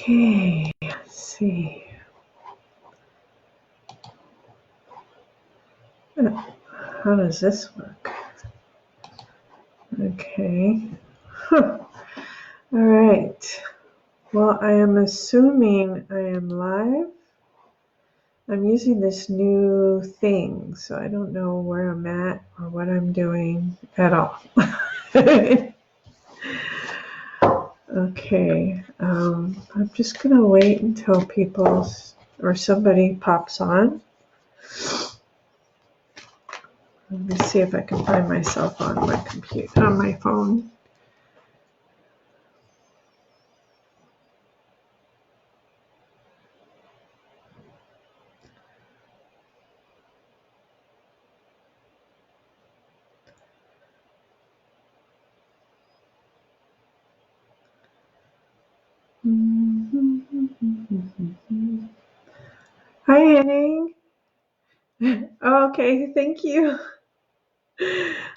Okay, let's see. How does this work? Okay. Huh. All right. Well, I am assuming I am live. I'm using this new thing, so I don't know where I'm at or what I'm doing at all. Okay. I'm just going to wait until people or somebody pops on. Let me see if I can find myself on my computer, on my phone. Hi, Henning. Okay, thank you.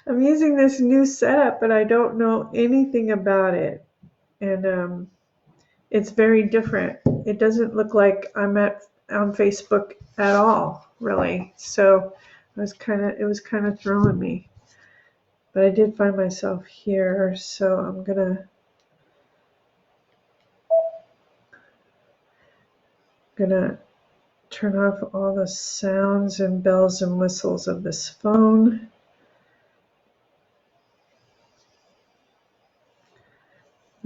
I'm using this new setup, but I don't know anything about it. And it's very different. It doesn't look like I'm on Facebook at all, really. So it was kind of throwing me. But I did find myself here, so I'm gonna turn off all the sounds and bells and whistles of this phone.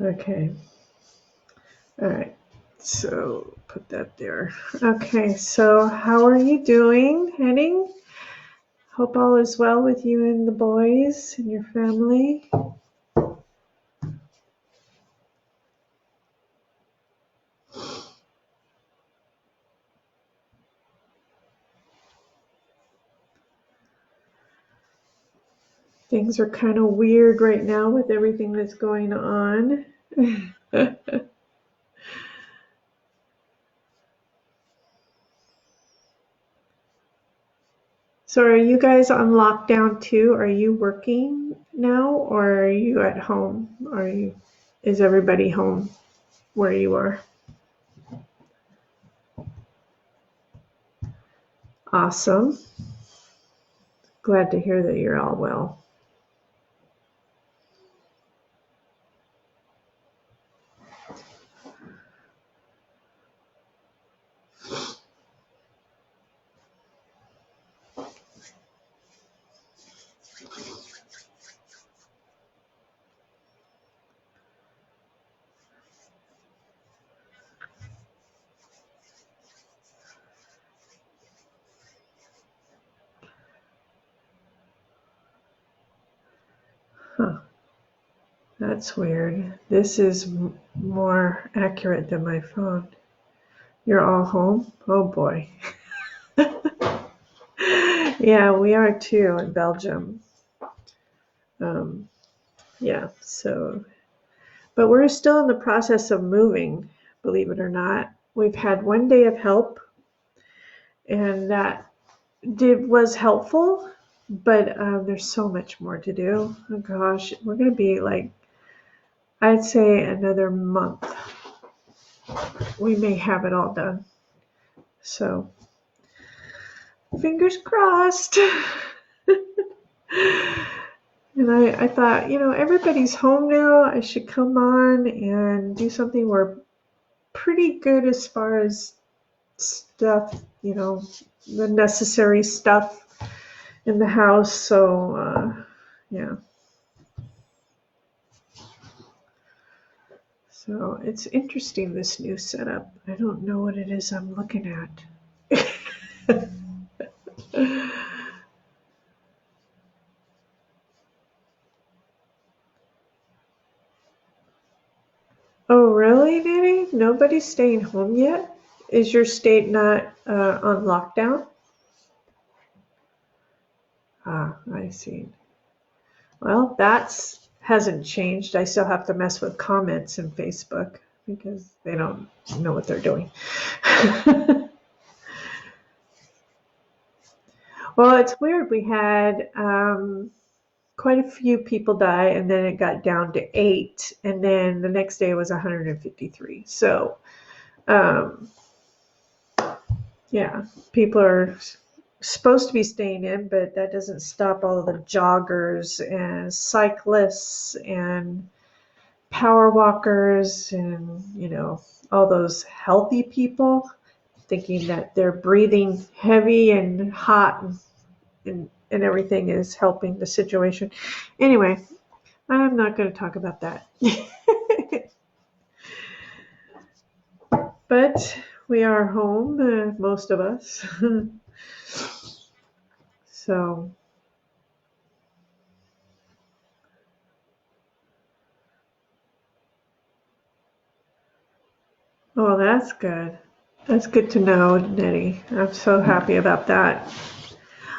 Okay. All right. So put that there. Okay. So how are you doing, Henning? Hope all is well with you and the boys and your family. Things are kind of weird right now with everything that's going on. So are you guys on lockdown too? Are you working now or are you at home? Is everybody home where you are? Awesome. Glad to hear that you're all well. Huh. That's weird. This is more accurate than my phone. You're all home? Oh boy. Yeah, we are too in Belgium. Yeah, so, but we're still in the process of moving, believe it or not. We've had one day of help, and that was helpful, but there's so much more to do. Oh gosh, we're gonna be like, I'd say another month. We may have it all done. So, fingers crossed. And I thought, everybody's home now. I should come on and do something. We're pretty good as far as stuff, the necessary stuff in the house. So, yeah. So it's interesting, this new setup. I don't know what it is I'm looking at. Oh, really, Danny? Nobody's staying home yet? Is your state not on lockdown? Ah, I see. Well, that's hasn't changed. I still have to mess with comments in Facebook because they don't know what they're doing. Well, it's weird. We had quite a few people die, and then it got down to 8, and then the next day was 153. So Um, yeah, people are supposed to be staying in, but that doesn't stop all of the joggers and cyclists and power walkers and, all those healthy people thinking that they're breathing heavy and hot and everything is helping the situation. Anyway, I'm not going to talk about that. But we are home, most of us. So, oh, that's good. That's good to know, Nettie. I'm so happy about that.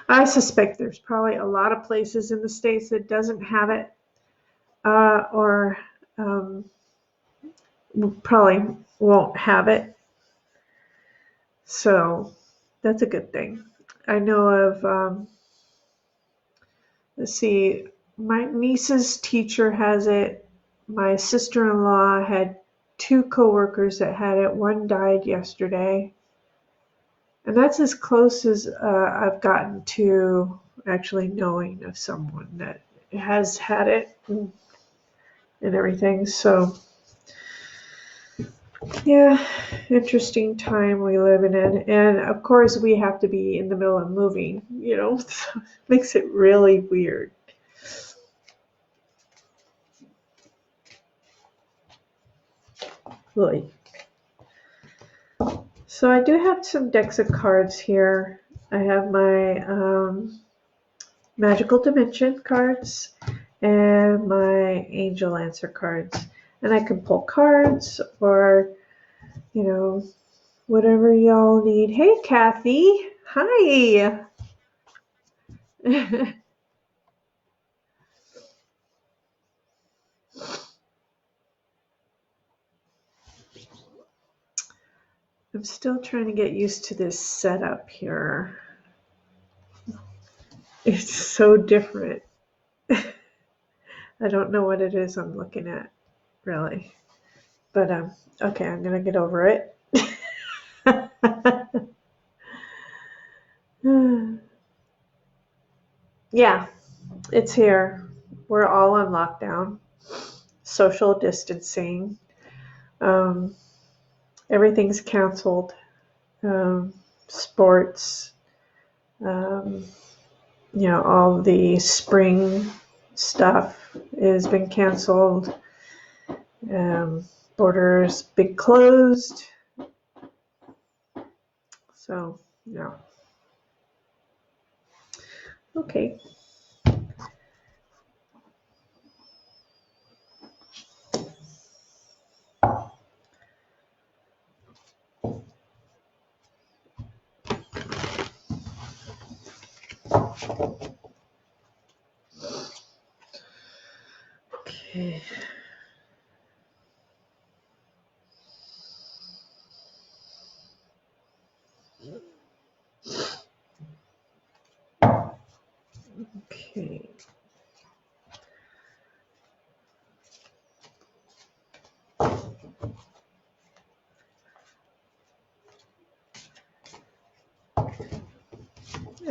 I suspect there's probably a lot of places in the States that doesn't have it, or um, probably won't have it. So that's a good thing. I know of, let's see, my niece's teacher has it. My sister-in-law had two coworkers that had it. One died yesterday. And that's as close as I've gotten to actually knowing of someone that has had it and everything. So, yeah, interesting time we live in. And of course, we have to be in the middle of moving, so makes it really weird. Really. So I do have some decks of cards here. I have my Magical Dimension cards and my Angel Answer cards. And I can pull cards or, whatever y'all need. Hey, Kathy. Hi. I'm still trying to get used to this setup here. It's so different. I don't know what it is I'm looking at, really. But okay, I'm gonna get over it. Yeah, it's here. We're all on lockdown, social distancing. Um, everything's canceled. Sports, um, all the spring stuff has been canceled. Borders been closed. So, yeah. Okay. Okay. Okay.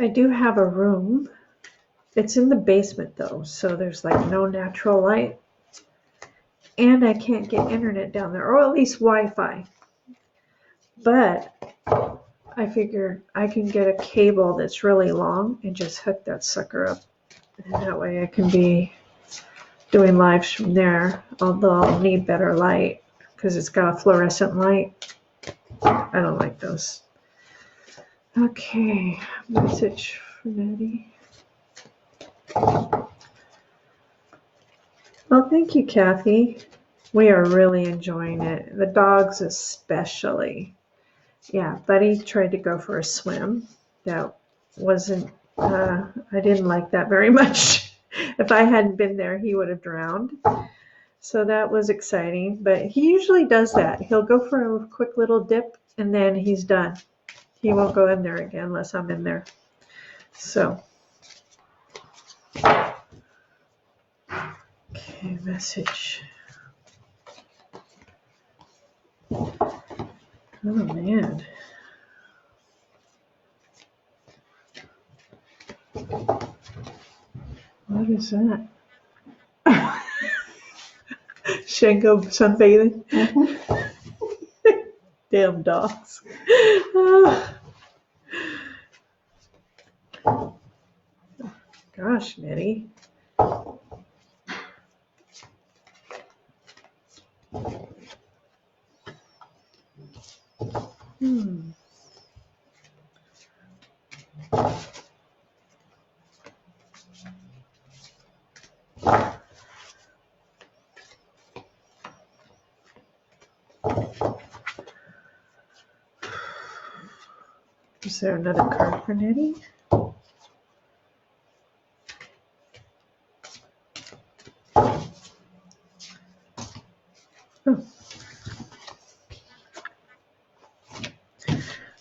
I do have a room. It's in the basement though, so there's like no natural light. And I can't get internet down there, or at least Wi-Fi. But I figure I can get a cable that's really long and just hook that sucker up. And that way I can be doing lives from there, although I'll need better light because it's got a fluorescent light. I don't like those. Okay, message for Nettie. Well, thank you, Kathy. We are really enjoying it. The dogs especially. Yeah, Buddy tried to go for a swim. That wasn't, I didn't like that very much. If I hadn't been there, he would have drowned. So that was exciting, but he usually does that. He'll go for a quick little dip and then he's done. He won't go in there again unless I'm in there. So, okay, message. Oh man. What is that? Shango sunbathing? Damn dogs. Gosh, Nettie. Hmm. Is there another card for Nettie? Oh.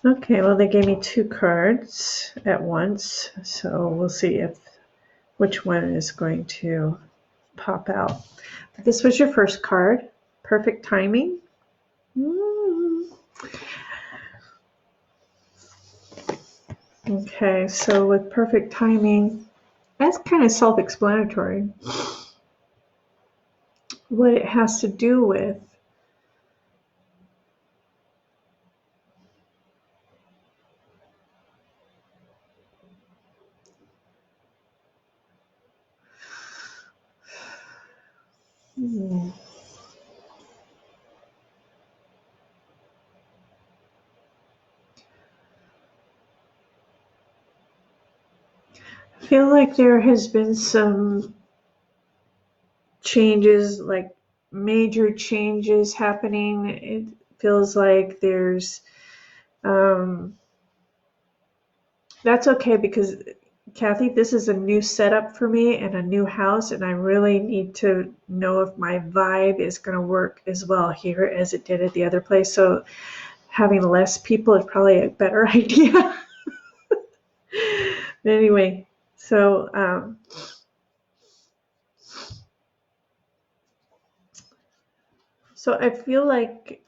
Okay, well they gave me 2 cards at once, so we'll see which one is going to pop out. This was your first card, perfect timing. Okay, so with perfect timing, that's kind of self-explanatory. What it has to do with I feel like there has been some changes, like major changes happening. It feels like there's that's okay because Kathy, this is a new setup for me and a new house, and I really need to know if my vibe is going to work as well here as it did at the other place. So having less people is probably a better idea. Anyway, so I feel like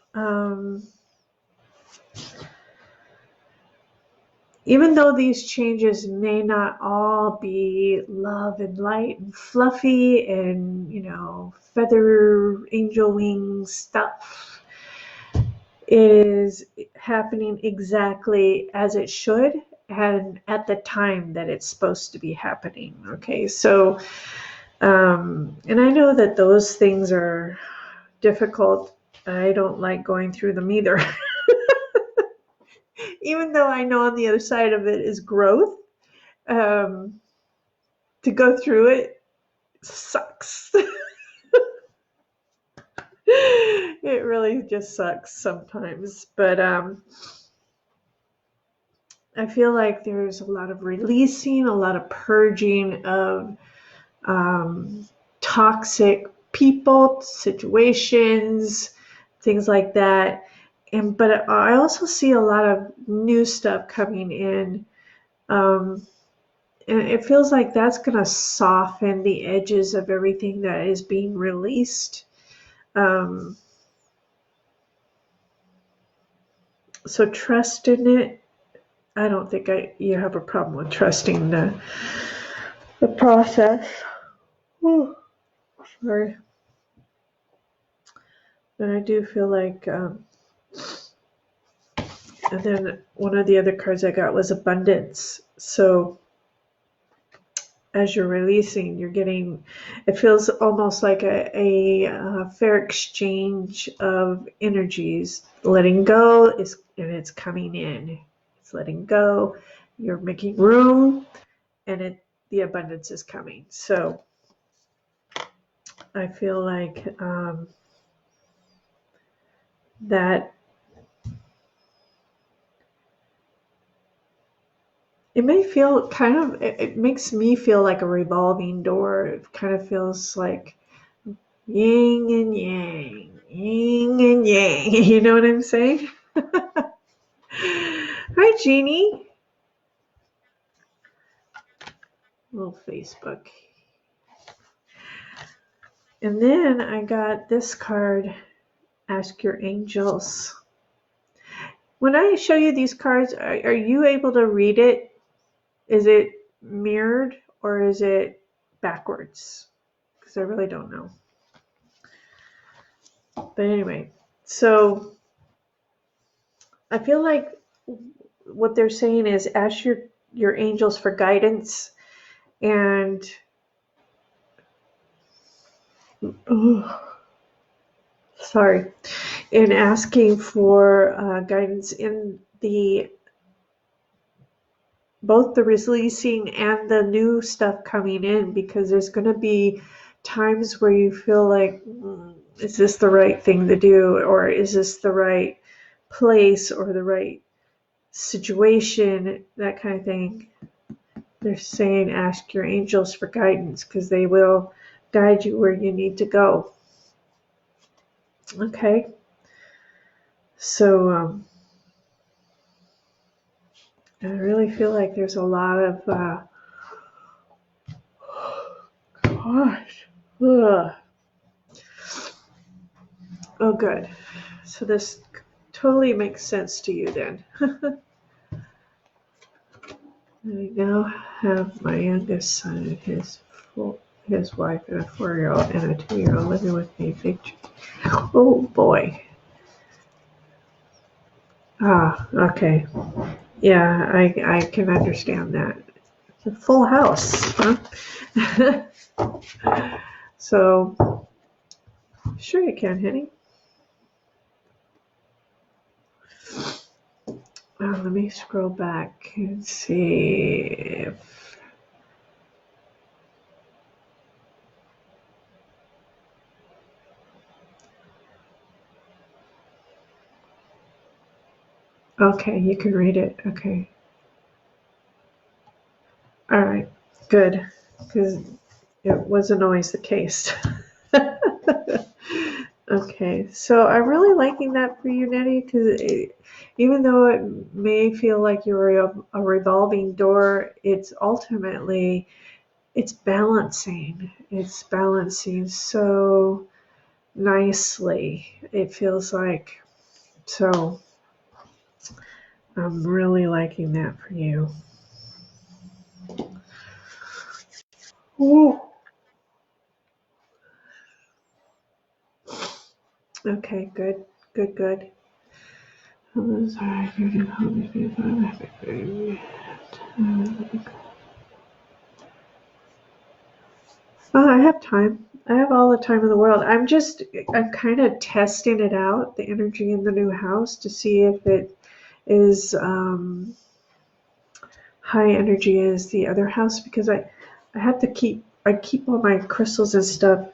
even though these changes may not all be love and light and fluffy and, feather angel wings stuff, is happening exactly as it should and at the time that it's supposed to be happening. Okay, so, and I know that those things are difficult. I don't like going through them either. Even though I know on the other side of it is growth, um, to go through it sucks. It really just sucks sometimes. But I feel like there's a lot of releasing, a lot of purging of toxic people, situations, things like that. But I also see a lot of new stuff coming in. And it feels like that's going to soften the edges of everything that is being released. So trust in it. I don't think you have a problem with trusting the process. Oh, sorry. But I do feel like, and then one of the other cards I got was abundance. So as you're releasing, you're getting, it feels almost like a fair exchange of energies. Letting go is, and it's coming in. It's letting go. You're making room, and the abundance is coming. So I feel like that it may feel kind of, it makes me feel like a revolving door. It kind of feels like yin and yang, yin and yang. You know what I'm saying? Hi, Jeannie. Little Facebook. And then I got this card, Ask Your Angels. When I show you these cards, are you able to read it? Is it mirrored or is it backwards? Because I really don't know. But anyway, so I feel like what they're saying is ask your angels for guidance and sorry, in asking for guidance in the both the releasing and the new stuff coming in, because there's going to be times where you feel like, is this the right thing to do, or is this the right place or the right situation, that kind of thing. They're saying ask your angels for guidance because they will guide you where you need to go. Okay, so I really feel like there's a lot of gosh, ugh. Oh good, so this totally makes sense to you then. I now have my youngest son and his wife and a 4-year-old and a 2-year-old living with me. Oh boy. Ah, okay. Yeah, I can understand that. It's a full house, huh? So, sure you can, honey. Let me scroll back and see if... Okay, you can read it. Okay. All right, good. Because it wasn't always the case. Okay, so I'm really liking that for you, Nettie, because even though it may feel like you're a revolving door, it's ultimately, it's balancing. It's balancing so nicely. It feels like, so I'm really liking that for you. Ooh. Okay, good, good, good. Oh, I have time. I have all the time in the world. I'm kind of testing it out, the energy in the new house, to see if it is high energy as the other house, because I keep all my crystals and stuff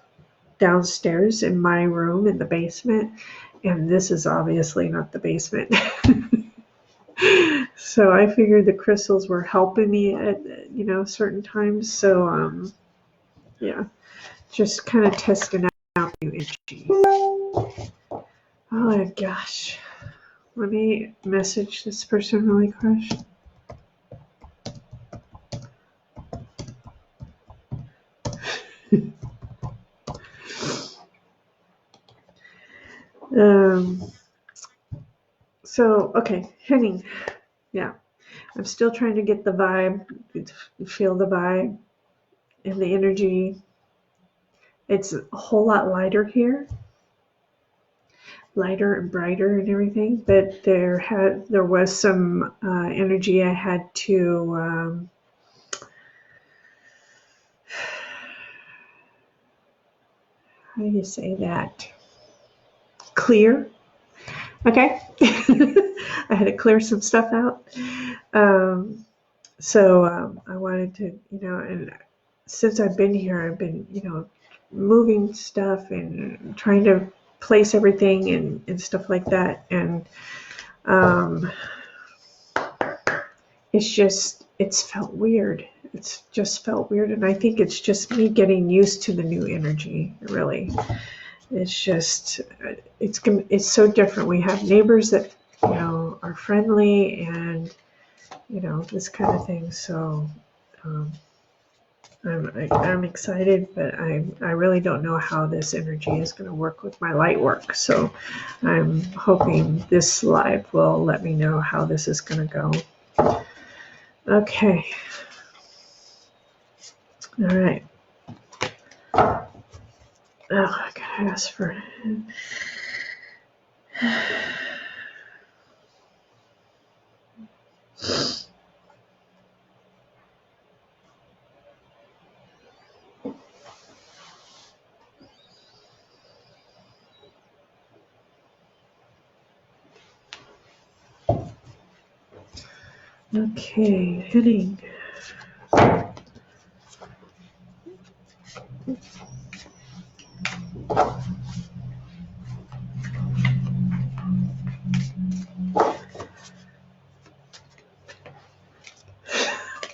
downstairs in my room in the basement, and this is obviously not the basement. So I figured the crystals were helping me at certain times. So yeah, just kind of testing out new energy. Oh my gosh. Let me message this person really quick. So, okay, Henning. Yeah, I'm still trying to get the vibe, feel the vibe and the energy. It's a whole lot lighter here, lighter and brighter and everything, but there was some energy I had to how do you say that? Clear. Okay. I had to clear some stuff out. So I wanted to, and since I've been here, I've been, moving stuff and trying to place everything and stuff like that. And it's felt weird. It's just felt weird. And I think it's just me getting used to the new energy, really. It's just, it's so different. We have neighbors that, are friendly and, this kind of thing. So, I'm excited, but I really don't know how this energy is going to work with my light work. So I'm hoping this live will let me know how this is going to go. Okay. All right. Oh, I gotta ask for. Okay, hitting.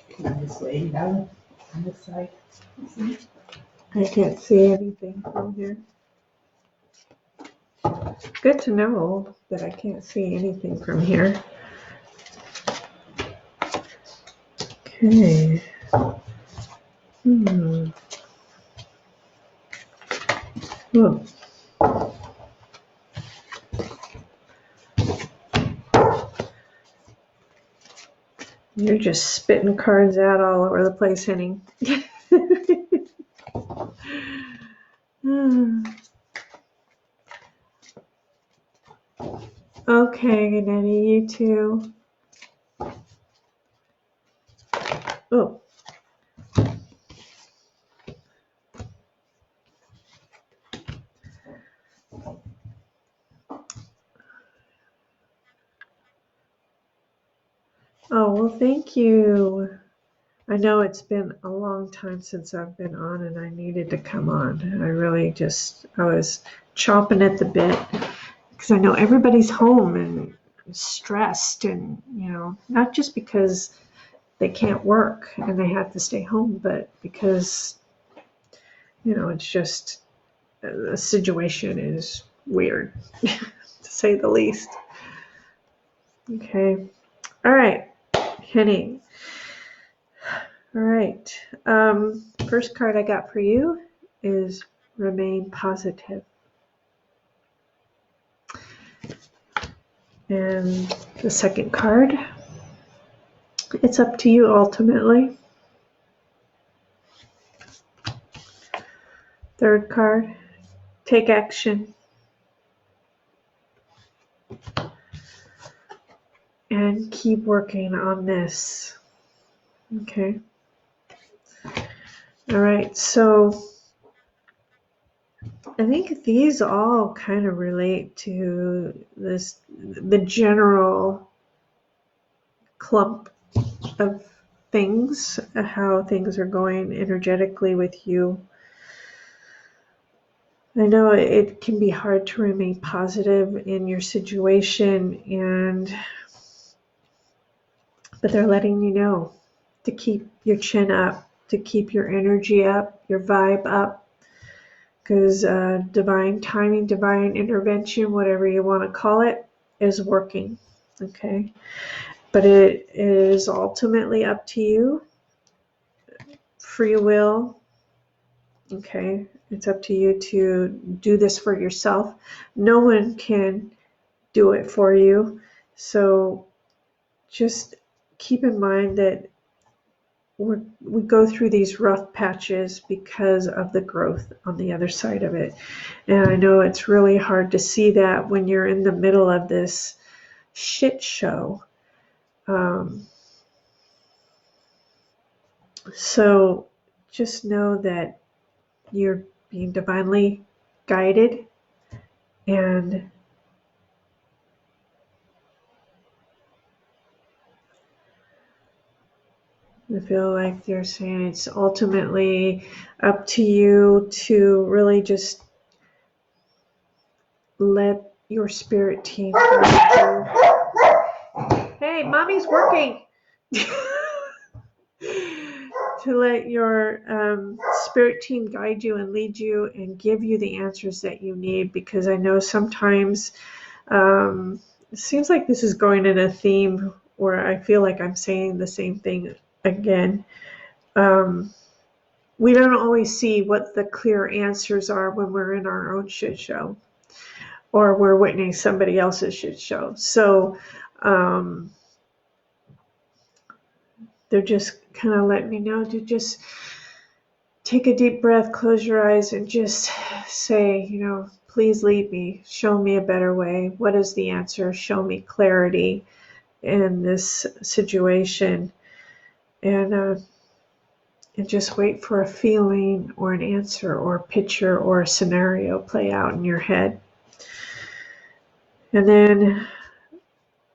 Can I just lay down on this side? I can't see anything from here. Good to know that I can't see anything from here. Okay. Oh. You're just spitting cards out all over the place, Henning. Okay, good night, you too. Oh. Oh, well, thank you. I know it's been a long time since I've been on and I needed to come on. I was chomping at the bit because I know everybody's home and stressed and, not just because they can't work and they have to stay home, but because, it's just the situation is weird, to say the least. Okay. All right. Henning. All right. First card I got for you is Remain Positive. And the second card, it's up to you ultimately. Third card, Take Action. And keep working on this. Okay. All right. So I think these all kind of relate to the general clump of things, how things are going energetically with you. I know it can be hard to remain positive in your situation, but they're letting you know to keep your chin up, to keep your energy up, your vibe up, because divine timing, divine intervention, whatever you want to call it, is working. Okay, but it is ultimately up to you. Free will. Okay, it's up to you to do this for yourself. No one can do it for you. So just keep in mind that we go through these rough patches because of the growth on the other side of it. And I know it's really hard to see that when you're in the middle of this shit show. So just know that you're being divinely guided, and I feel like they're saying it's ultimately up to you to really just let your spirit team guide you. Hey, mommy's working. To let your spirit team guide you and lead you and give you the answers that you need, because I know sometimes it seems like this is going in a theme where I feel like I'm saying the same thing again. we don't always see what the clear answers are when we're in our own shit show or we're witnessing somebody else's shit show. So they're just kind of letting me know to just take a deep breath, close your eyes, and just say, please lead me, show me a better way. What is the answer? Show me clarity in this situation. And just wait for a feeling or an answer or a picture or a scenario play out in your head. And then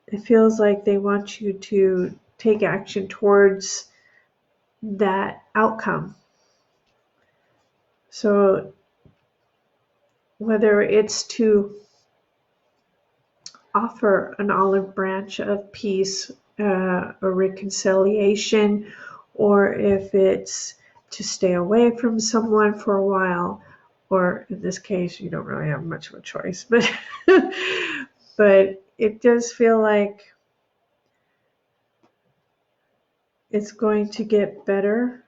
it feels like they want you to take action towards that outcome. So whether it's to offer an olive branch of peace, or reconciliation, or if it's to stay away from someone for a while, or in this case, you don't really have much of a choice, but but it does feel like it's going to get better.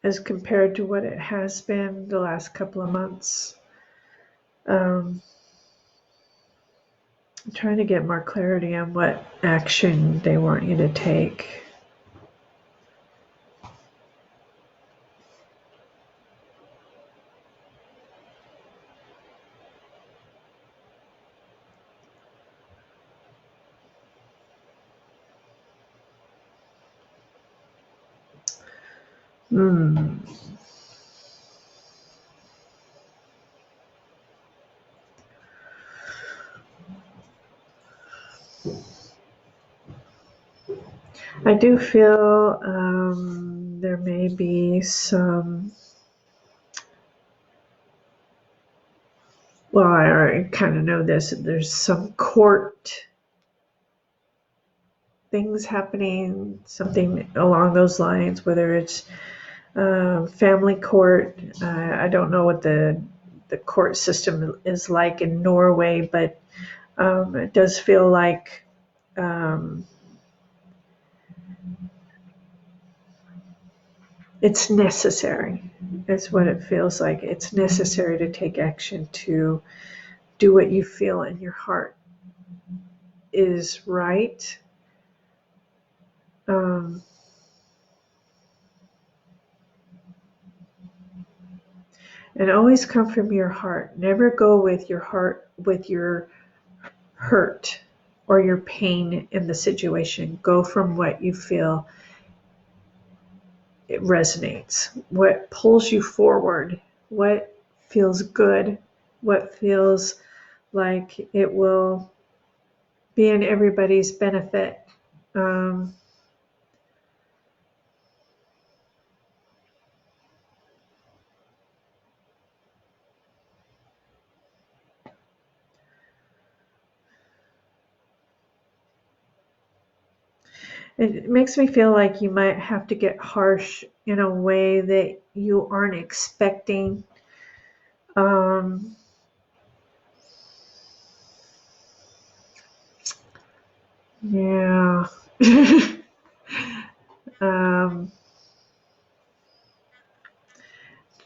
As compared to what it has been the last couple of months. I'm trying to get more clarity on what action they want you to take. I do feel there may be some, well, I already kind of know this, there's some court things happening, something along those lines, whether it's family court. I don't know what the court system is like in Norway, but it does feel like it's necessary. It's what it feels like. It's necessary to take action to do what you feel in your heart is right. And always come from your heart. Never go with your heart, with your hurt or your pain in the situation. Go from what you feel it resonates, what pulls you forward, what feels good, what feels like it will be in everybody's benefit. It makes me feel like you might have to get harsh in a way that you aren't expecting. Yeah.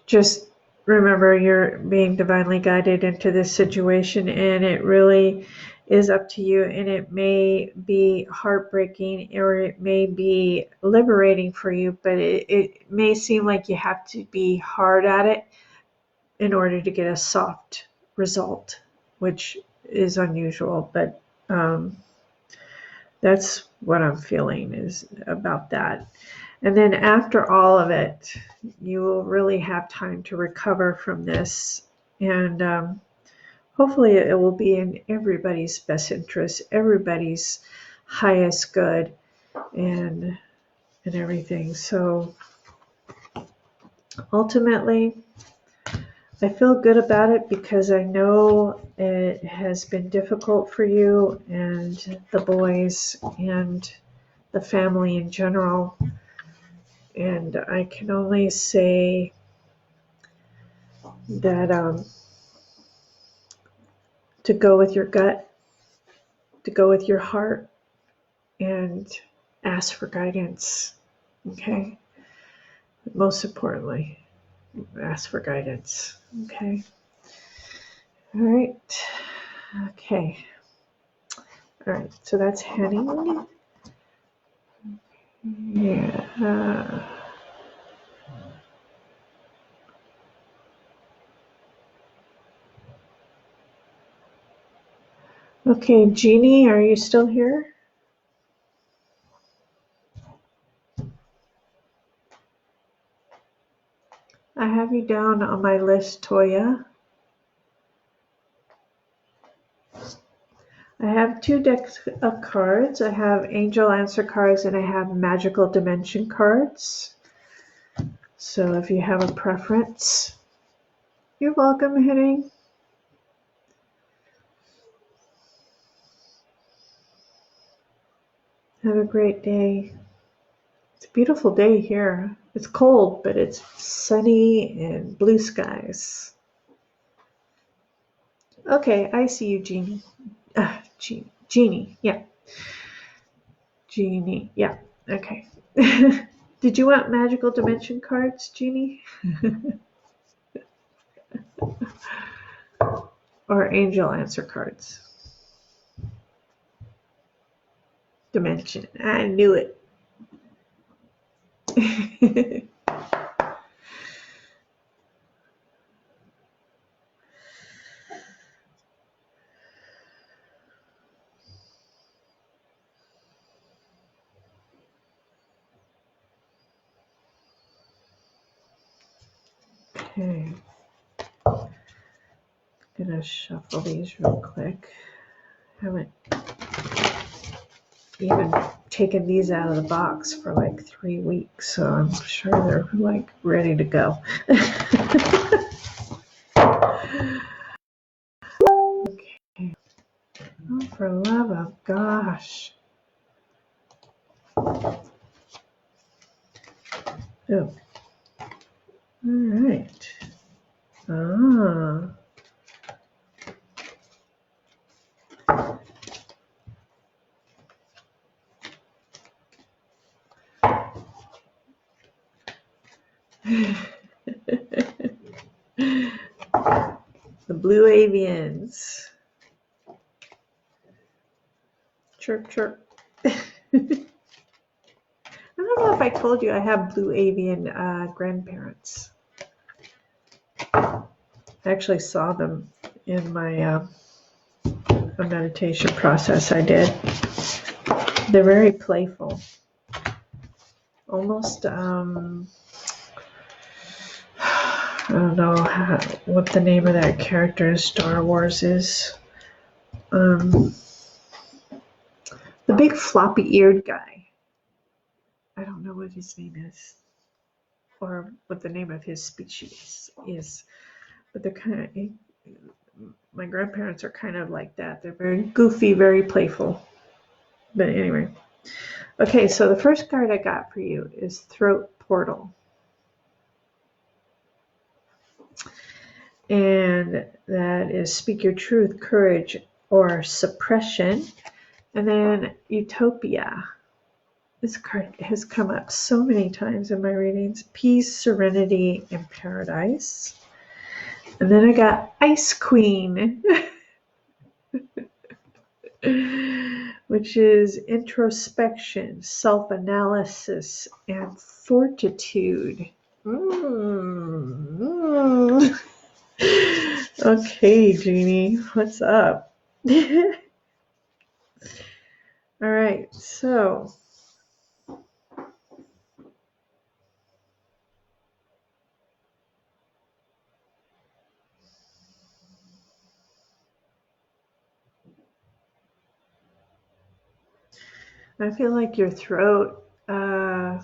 Just remember you're being divinely guided into this situation, and it really is up to you, and it may be heartbreaking or it may be liberating for you, but it may seem like you have to be hard at it in order to get a soft result, which is unusual, but that's what I'm feeling is about that. And then after all of it, you will really have time to recover from this. And hopefully it will be in everybody's best interest, everybody's highest good, and everything. So ultimately, I feel good about it because I know it has been difficult for you and the boys and the family in general. And I can only say that to go with your gut, to go with your heart, and ask for guidance. Okay? Most importantly, ask for guidance. Okay? All right. Okay. All right. So that's Henning. Yeah. Okay, Jeannie, are you still here? I have you down on my list, Toya. I have 2 decks of cards. I have Angel Answer cards and I have Magical Dimension cards. So if you have a preference, you're welcome, Henning. Have a great day. It's a beautiful day here. It's cold, but it's sunny and blue skies. Okay, I see you, Jeannie. Jeannie, yeah. Jeannie, yeah. Okay. Did you want Magical Dimension cards, Jeannie? Or Angel Answer cards? Dimension. I knew it. Okay. I'm gonna shuffle these real quick. Haven't even taken these out of the box for like 3 weeks, so I'm sure they're like ready to go. Okay. Oh, for love of gosh. Oh. All right. Ah. The blue avians. Chirp, chirp. I don't know if I told you I have blue avian grandparents. I actually saw them in my a meditation process I did. They're very playful. Almost, I don't know what the name of that character in Star Wars is. The big floppy-eared guy. I don't know what his name is, or what the name of his species is. But they're kind of, my grandparents are kind of like that. They're very goofy, very playful. But anyway. Okay, so the first card I got for you is Throat Portal. And that is Speak Your Truth, Courage, or Suppression. And then Utopia. This card has come up so many times in my readings. Peace, Serenity, and Paradise. And then I got Ice Queen, which is introspection, self-analysis, and fortitude. Okay, Jeannie, what's up? All right, so I feel like your throat. Hi,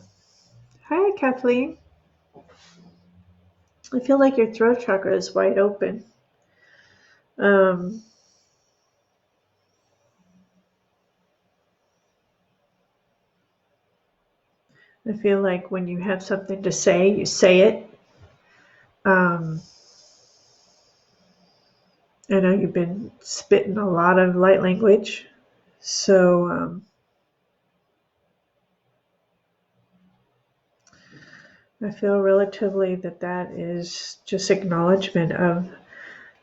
Kathleen. I feel like your throat chakra is wide open. I feel like when you have something to say, you say it. I know you've been spitting a lot of light language, so I feel relatively that is just acknowledgement of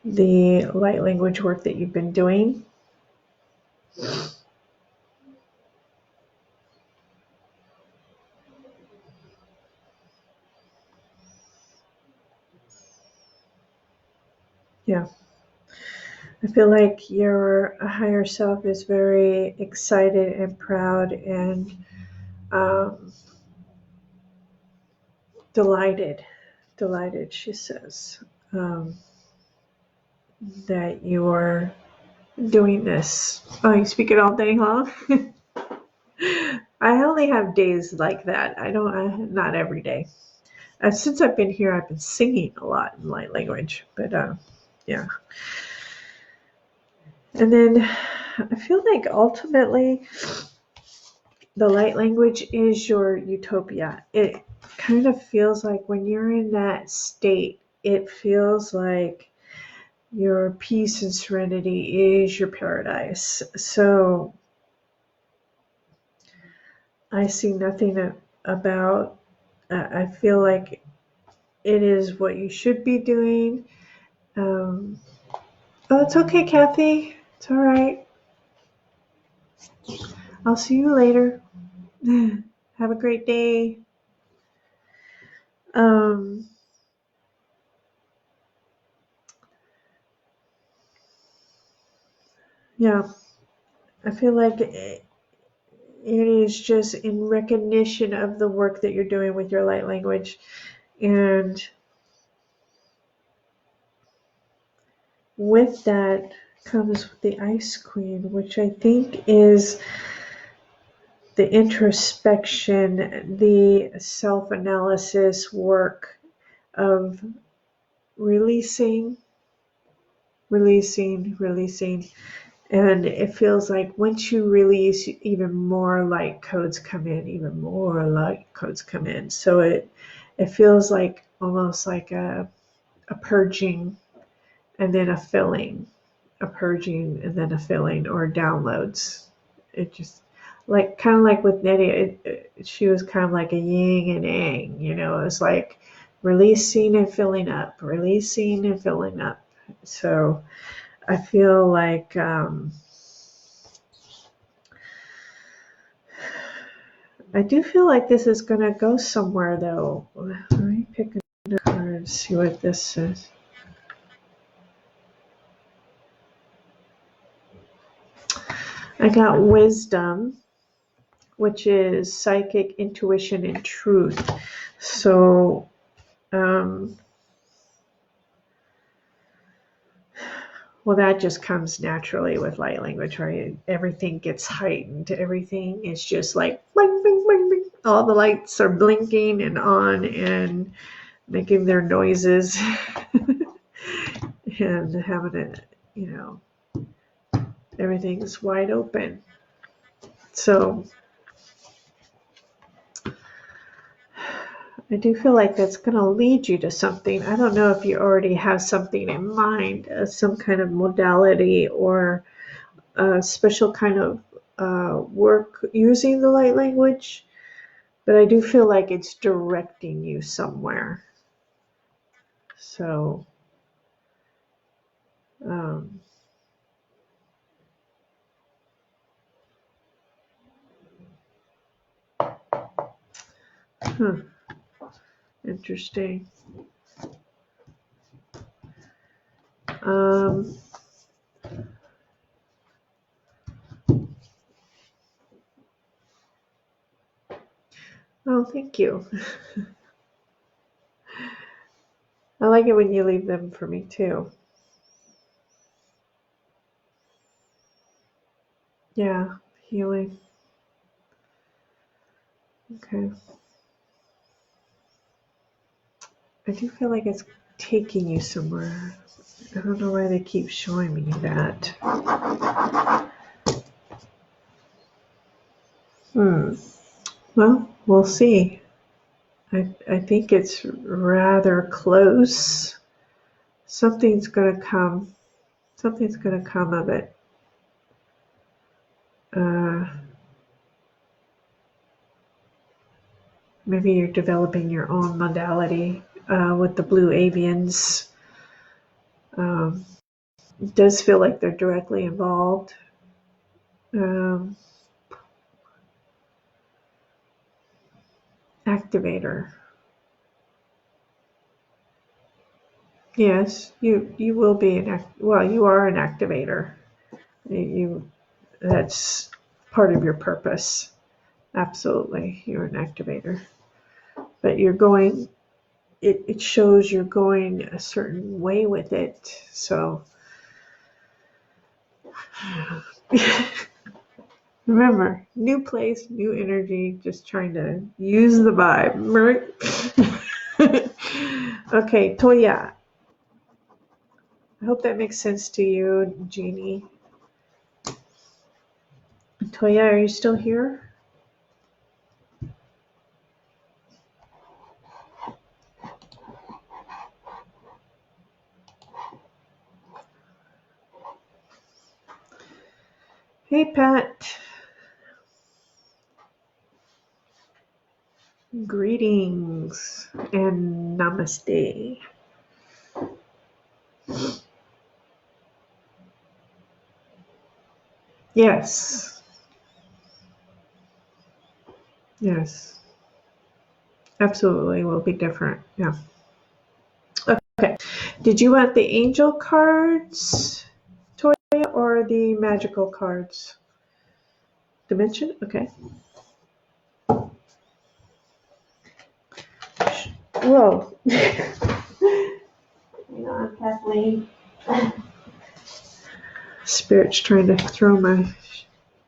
the light language work that you've been doing. Yeah. I feel like your higher self is very excited and proud and um, delighted, she says, that you're doing this. Oh, you speak it all day long? I only have days like that. Not every day. Since I've been here, I've been singing a lot in light language, but yeah. And then I feel like ultimately the light language is your utopia. It kind of feels like when you're in that state, it feels like your peace and serenity is your paradise. So I see nothing about, I feel like it is what you should be doing. Oh, it's okay, Kathy. It's all right. I'll see you later. Have a great day. Um, yeah, I feel like it is just in recognition of the work that you're doing with your light language. And with that comes the Ice Queen, which I think is the introspection, the self-analysis work of releasing, releasing. And it feels like once you release, even more light codes come in, even more light codes come in. So it feels like almost like a purging and then a filling, a purging and then a filling, or downloads. It just like kind of like with Nydia, she was kind of like a yin and yang, you know. It's like releasing and filling up, releasing and filling up. So I feel like I do feel like this is going to go somewhere, though. Let me pick another card and see what this says. I got wisdom, which is psychic intuition and truth. So, well, that just comes naturally with light language, right? Everything gets heightened. Everything is just like bling, bling, bling, bling. All the lights are blinking and on and making their noises and having it, you know, everything's wide open. So I do feel like that's going to lead you to something. I don't know if you already have something in mind, some kind of modality or a special kind of work using the light language, but I do feel like it's directing you somewhere. So, um, interesting. Um, oh, thank you. I like it when you leave them for me too. Yeah, healing. Okay. I do feel like it's taking you somewhere. I don't know why they keep showing me that. Well, we'll see. I think it's rather close. Something's going to come. Something's going to come of it. Maybe you're developing your own modality with the blue avians. It does feel like they're directly involved. Activator. Yes, you will be you are an activator. That's part of your purpose. Absolutely, you're an activator. But you're going. It shows you're going a certain way with it. So remember, new place, new energy. Just trying to use the vibe, right? Okay, Toya. I hope that makes sense to you, Jeannie. Toya, are you still here? Hey, Pat. Greetings and namaste. Yes. Yes. Absolutely will be different. Yeah. Okay. Did you want the angel cards, Toya, or the magical cards? Dimension? Okay. Whoa. Hang on, Kathleen. Spirit's trying to throw my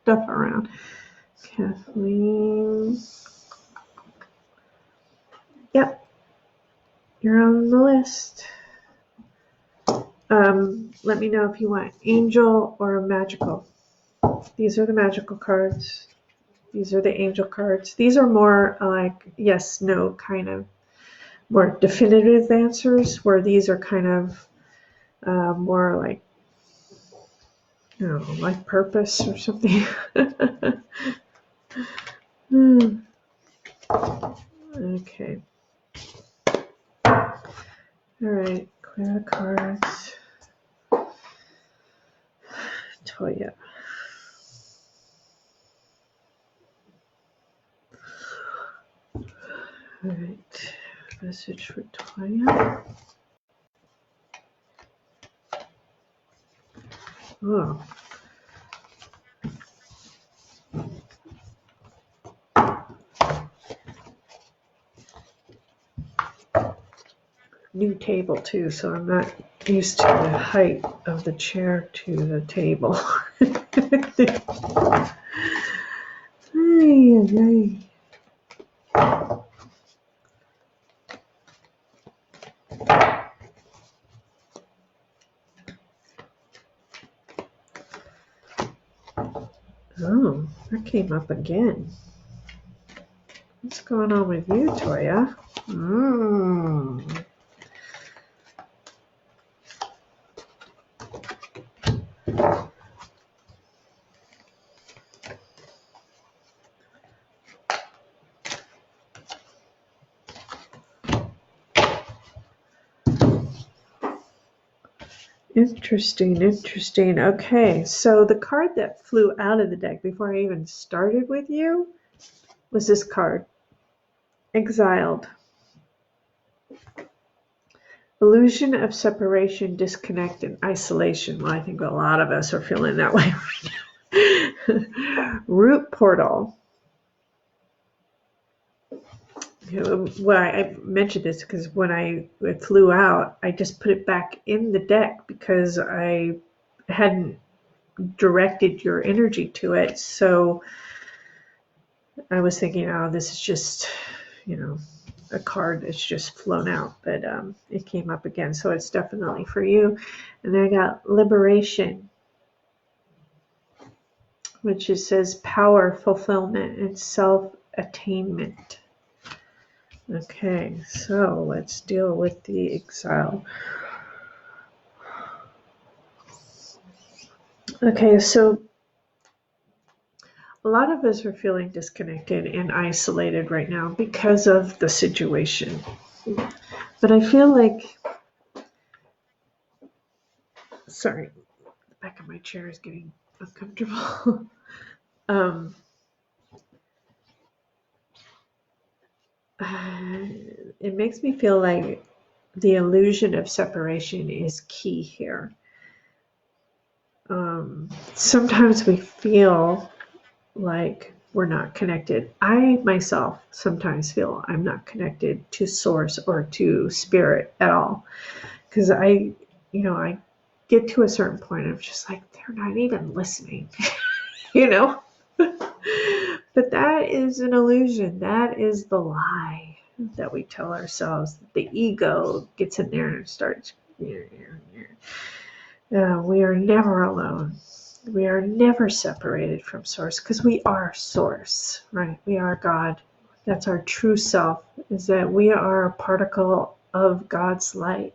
stuff around. Kathleen. Yep. You're on the list. Let me know if you want angel or magical. These are the magical cards. These are the angel cards. These are more like yes, no, kind of more definitive answers, where these are kind of more like, you know, life purpose or something. Okay. All right. Clear the cards. Toya. All right. Message for Toya. Oh. New table too, so I'm not used to the height of the chair to the table. Ay, ay. Oh, that came up again. What's going on with you, Toya? Interesting, interesting. Okay, so the card that flew out of the deck before I even started with you was this card, Exiled. Illusion of separation, disconnect, and isolation. Well, I think a lot of us are feeling that way right now. Root portal. Well, I mentioned this because when it flew out, I just put it back in the deck because I hadn't directed your energy to it. So I was thinking, oh, this is just, you know, a card that's just flown out, but it came up again. So it's definitely for you. And then I got Liberation, which it says power, fulfillment, and self-attainment. Okay, so let's deal with the exile. Okay, so a lot of us are feeling disconnected and isolated right now because of the situation. But I feel like, sorry, the back of my chair is getting uncomfortable. um, it makes me feel like the illusion of separation is key here. Sometimes we feel like we're not connected. I myself sometimes feel I'm not connected to source or to spirit at all. Because I get to a certain point, I'm just like, they're not even listening, you know? But that is an illusion. That is the lie that we tell ourselves. The ego gets in there and starts. We are never alone. We are never separated from source because we are source, right? We are God. That's our true self, is that we are a particle of God's light.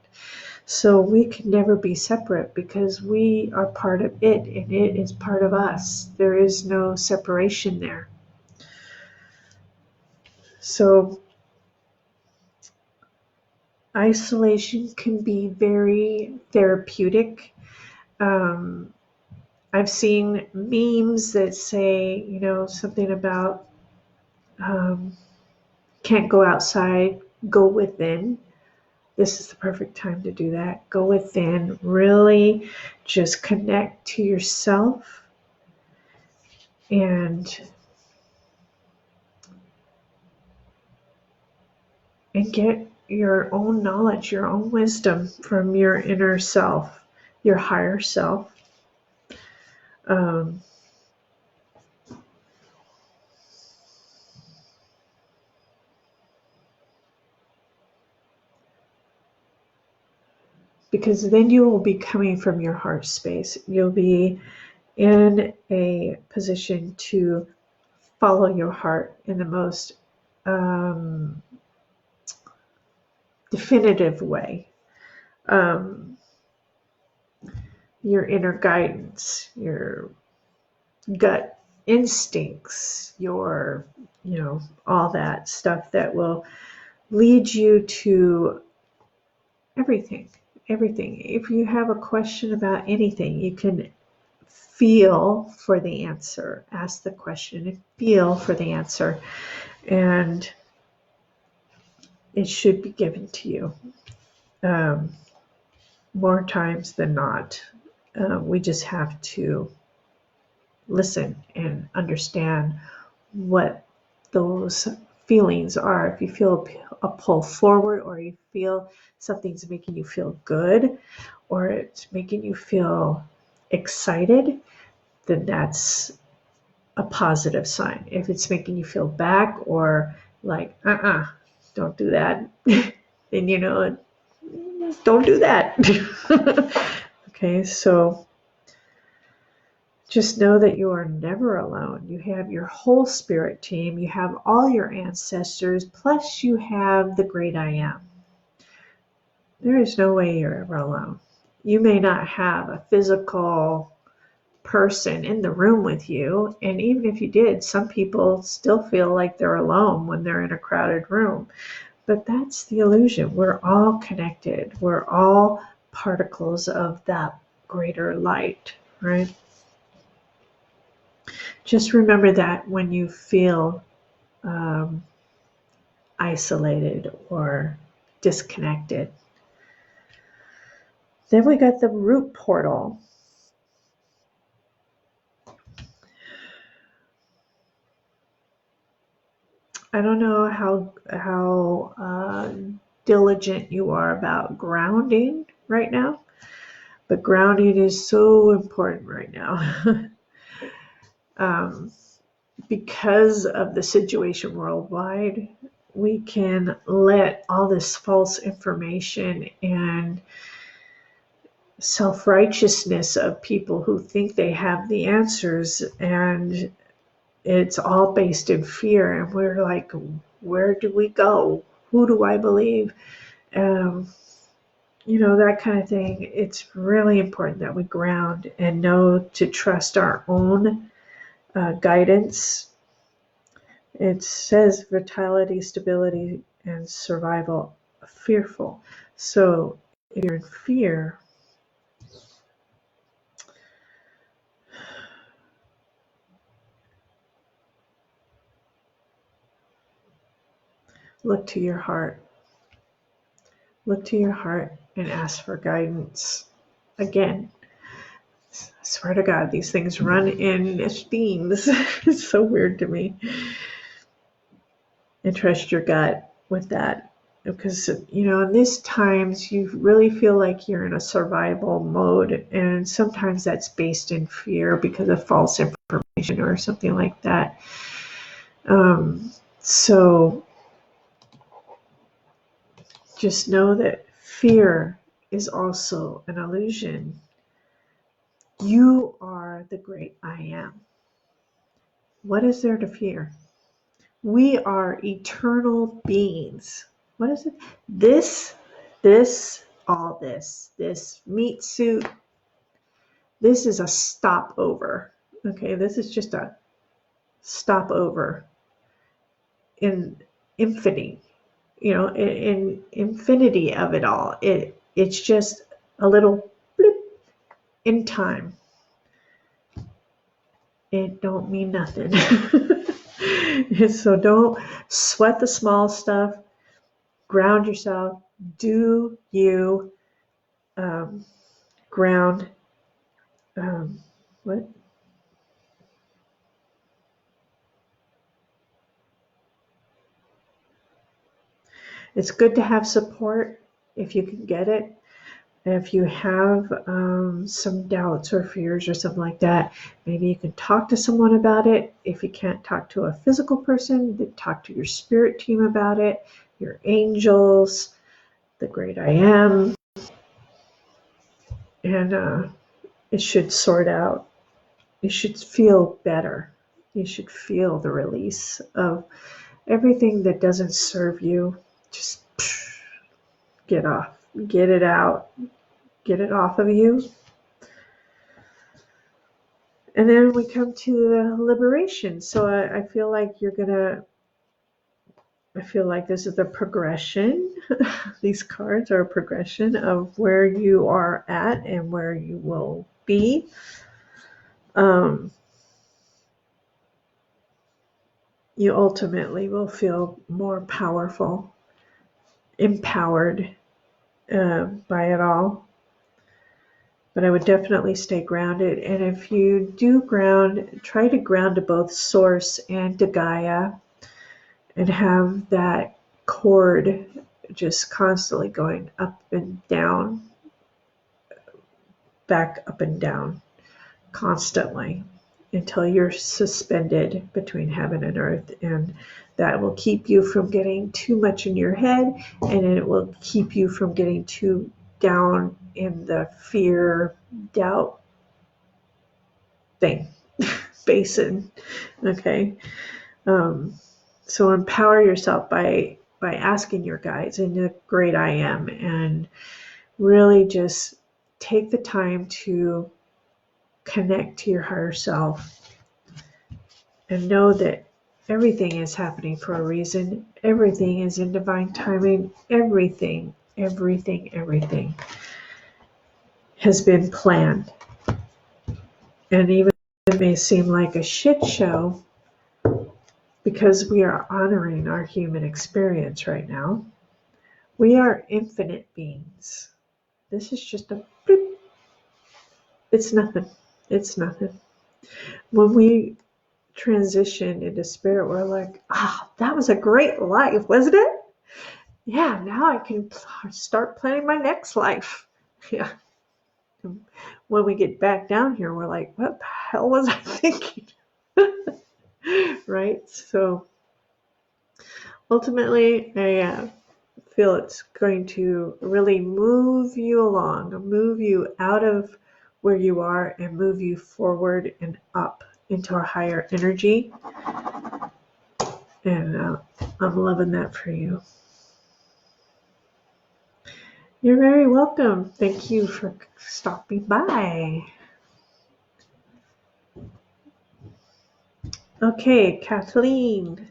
So we can never be separate because we are part of it and it is part of us. There is no separation there. So isolation can be very therapeutic. Um, I've seen memes that say, something about can't go outside, go within. This is the perfect time to do that. Go within, really just connect to yourself and get your own knowledge, your own wisdom from your inner self, your higher self. Um, because then you will be coming from your heart space. You'll be in a position to follow your heart in the most definitive way. Um, your inner guidance, your gut instincts, all that stuff that will lead you to everything. Everything. If you have a question about anything, you can feel for the answer. Ask the question and feel for the answer. And it should be given to you more times than not. We just have to listen and understand what those feelings are. If you feel a pull forward, or you feel something's making you feel good, or it's making you feel excited, then that's a positive sign. If it's making you feel back or like, don't do that, then don't do that. Okay, so just know that you are never alone. You have your whole spirit team, you have all your ancestors, plus you have the great I am. There is no way you're ever alone. You may not have a physical person in the room with you, and even if you did, some people still feel like they're alone when they're in a crowded room. But that's the illusion. We're all connected. We're all particles of that greater light, right? Just remember that when you feel isolated or disconnected. Then we got the root portal. I don't know how diligent you are about grounding right now, but grounding is so important right now. Because of the situation worldwide, we can let all this false information and self-righteousness of people who think they have the answers, and it's all based in fear, and we're like, where do we go? Who do I believe? that kind of thing. It's really important that we ground and know to trust our own guidance. It says vitality, stability, and survival fearful. So if you're in fear, look to your heart. Look to your heart and ask for guidance. Again, I swear to God, these things run in themes. It's so weird to me. And trust your gut with that. Because, in these times, you really feel like you're in a survival mode. And sometimes that's based in fear because of false information or something like that. So just know that fear is also an illusion. You are the great I am. What is there to fear? We are eternal beings. What is it? All this meat suit, this is a stopover. Okay, this is just a stopover in infinity, in infinity of it all. It's just a little blip in time. It don't mean nothing. So don't sweat the small stuff. Ground yourself. Do you ground? What? It's good to have support if you can get it. If you have some doubts or fears or something like that, maybe you can talk to someone about it. If you can't talk to a physical person, then talk to your spirit team about it, your angels, the great I am, and it should sort out. You should feel better. You should feel the release of everything that doesn't serve you. Just get it out, get it off of you. And then we come to the liberation. So I feel like I feel like this is the progression. These cards are a progression of where you are at and where you will be. You ultimately will feel more powerful, empowered by it all. But I would definitely stay grounded. And if you do ground, try to ground to both Source and to Gaia and have that cord just constantly going up and down, back up and down, constantly until you're suspended between heaven and earth. And that will keep you from getting too much in your head, and it will keep you from getting too down in the fear, doubt thing, basin. Okay. So empower yourself by asking your guides and the great I am, and really just take the time to connect to your higher self and know that everything is happening for a reason. Everything is in divine timing. Everything has been planned. And even it may seem like a shit show because we are honoring our human experience right now. We are infinite beings. This is just a bloop. It's nothing. It's nothing. When we transition into spirit, we're like, that was a great life, wasn't it? Yeah, now I can start planning my next life. Yeah. When we get back down here, we're like, what the hell was I thinking? Right? So ultimately, I feel it's going to really move you along, move you out of where you are and move you forward and up into a higher energy. And I'm loving that for you. You're very welcome. Thank you for stopping by. Okay, Kathleen.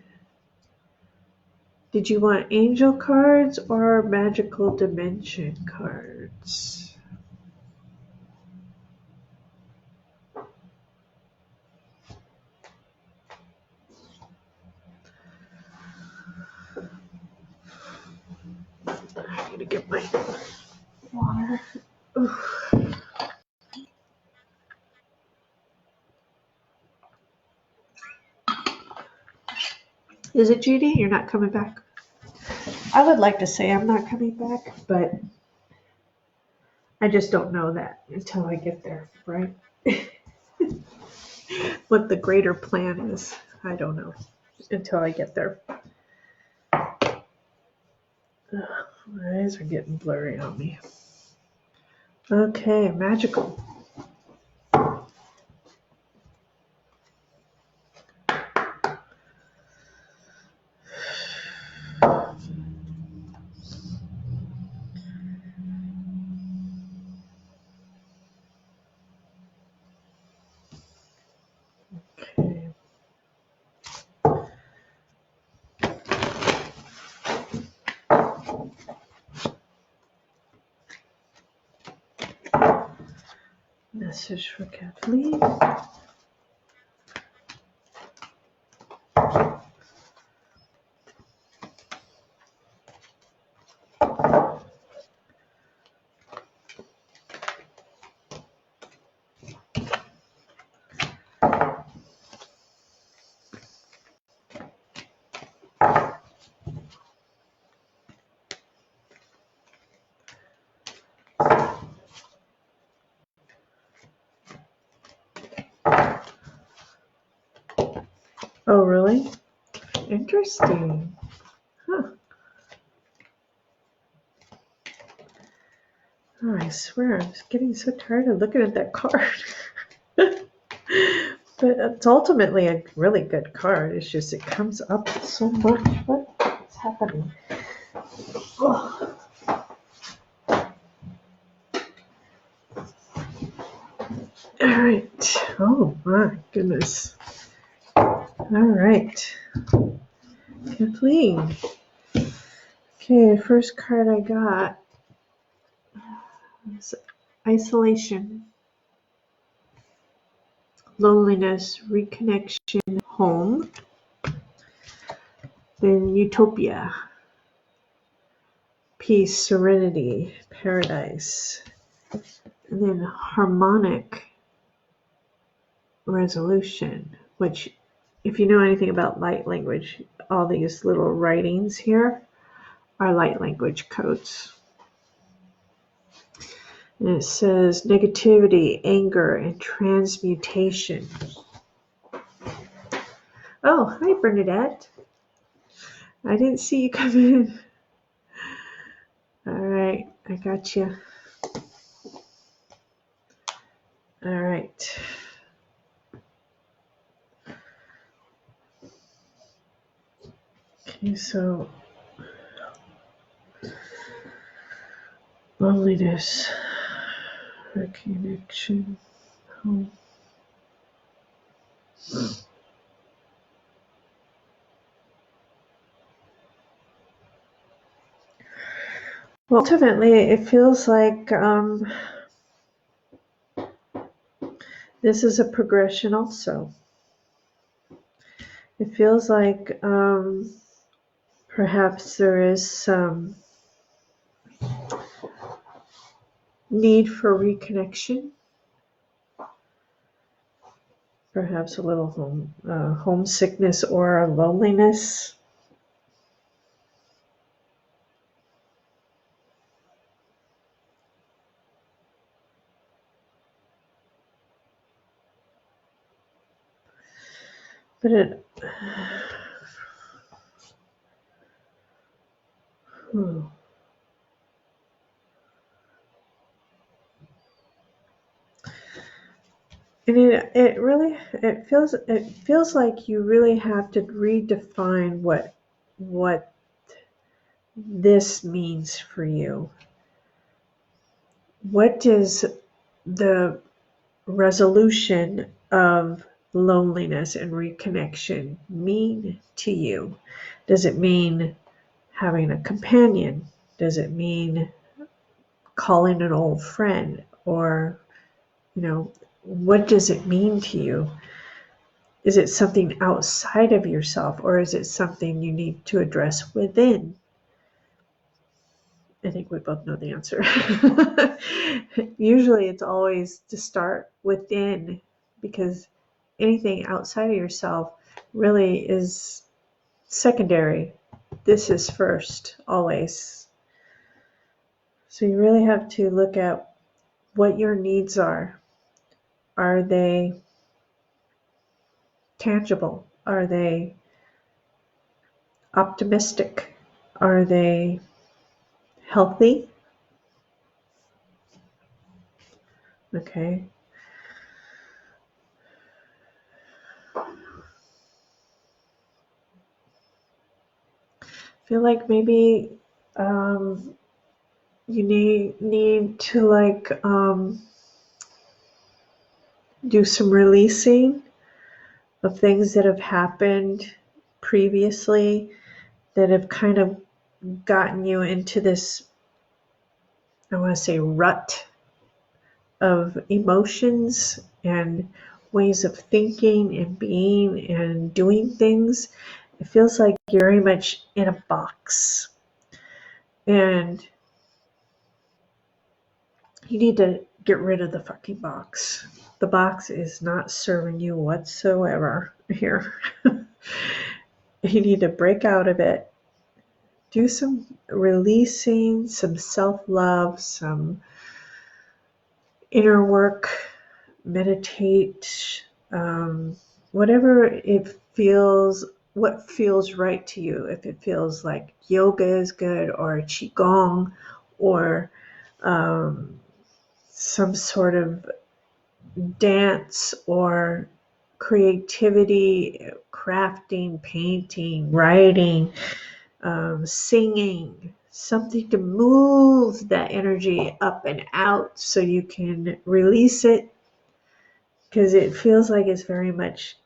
Did you want angel cards or magical dimension cards? I'm gonna get my water. Oof. Is it Judy? You're not coming back? I would like to say I'm not coming back, but I just don't know that until I get there, right? What the greater plan is, I don't know until I get there. Ugh, my eyes are getting blurry on me. Okay, magical. Okay. Message for Kathleen. Oh, really? Interesting. Huh. Oh, I swear, I'm just getting so tired of looking at that card. But it's ultimately a really good card. It's just it comes up so much. What's happening? Oh. All right. Oh my goodness. All right. Kathleen. Okay, the first card I got was isolation, loneliness, reconnection, home. Then utopia, peace, serenity, paradise. And then harmonic resolution, which, if you know anything about light language, all these little writings here are light language codes. And it says negativity, anger, and transmutation. Oh, hi, Bernadette. I didn't see you come in. All right, I got you. All right. Okay, so loneliness, reconnection, home. Well, ultimately, it feels like this is a progression also. It feels like perhaps there is some need for reconnection, perhaps a little homesickness or loneliness. But it, hmm. And it really it feels like you really have to redefine what this means for you. what does the resolution of loneliness and reconnection mean to you? Does it mean having a companion? Does it mean calling an old friend? Or, what does it mean to you? Is it something outside of yourself, or is it something you need to address within? I think we both know the answer. Usually it's always to start within, because anything outside of yourself really is secondary. This is first, always. So you really have to look at what your needs are. Are they tangible? Are they optimistic? Are they healthy? Okay. Feel like maybe you need to do some releasing of things that have happened previously that have kind of gotten you into this, I want to say, rut of emotions and ways of thinking and being and doing things. It feels like you're very much in a box, and you need to get rid of the fucking box. The box is not serving you whatsoever here. You need to break out of it. Do some releasing, some self-love, some inner work, meditate, whatever it feels, what feels right to you. If it feels like yoga is good, or qigong, or some sort of dance, or creativity, crafting, painting, writing, singing, something to move that energy up and out so you can release it, because it feels like it's very much,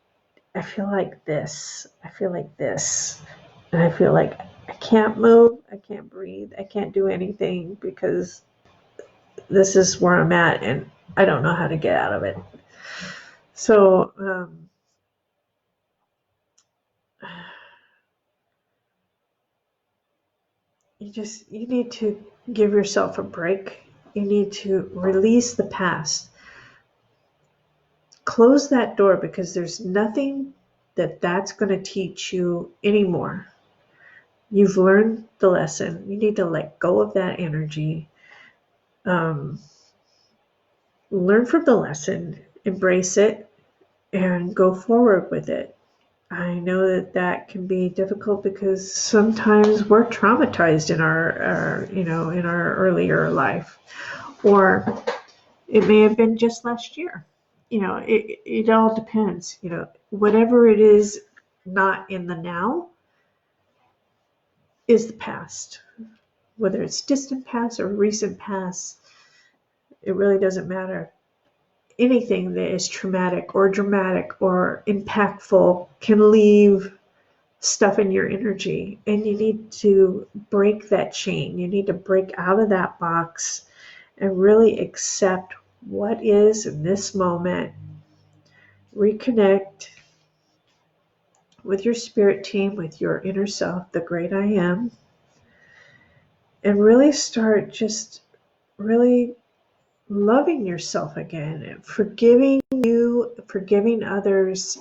I feel like this, and I feel like I can't move, I can't breathe, I can't do anything because this is where I'm at and I don't know how to get out of it. So you need to give yourself a break. You need to release the past. Close that door, because there's nothing that's going to teach you anymore. You've learned the lesson. You need to let go of that energy. Learn from the lesson, embrace it, and go forward with it. I know that can be difficult because sometimes we're traumatized in our in our earlier life, or it may have been just last year. It all depends. Whatever it is, not in the now, is the past. Whether it's distant past or recent past, it really doesn't matter. Anything that is traumatic or dramatic or impactful can leave stuff in your energy, and you need to break that chain. You need to break out of that box and really accept what is in this moment. Reconnect with your spirit team, with your inner self, the great I am, and really start just really loving yourself again. And forgiving you, forgiving others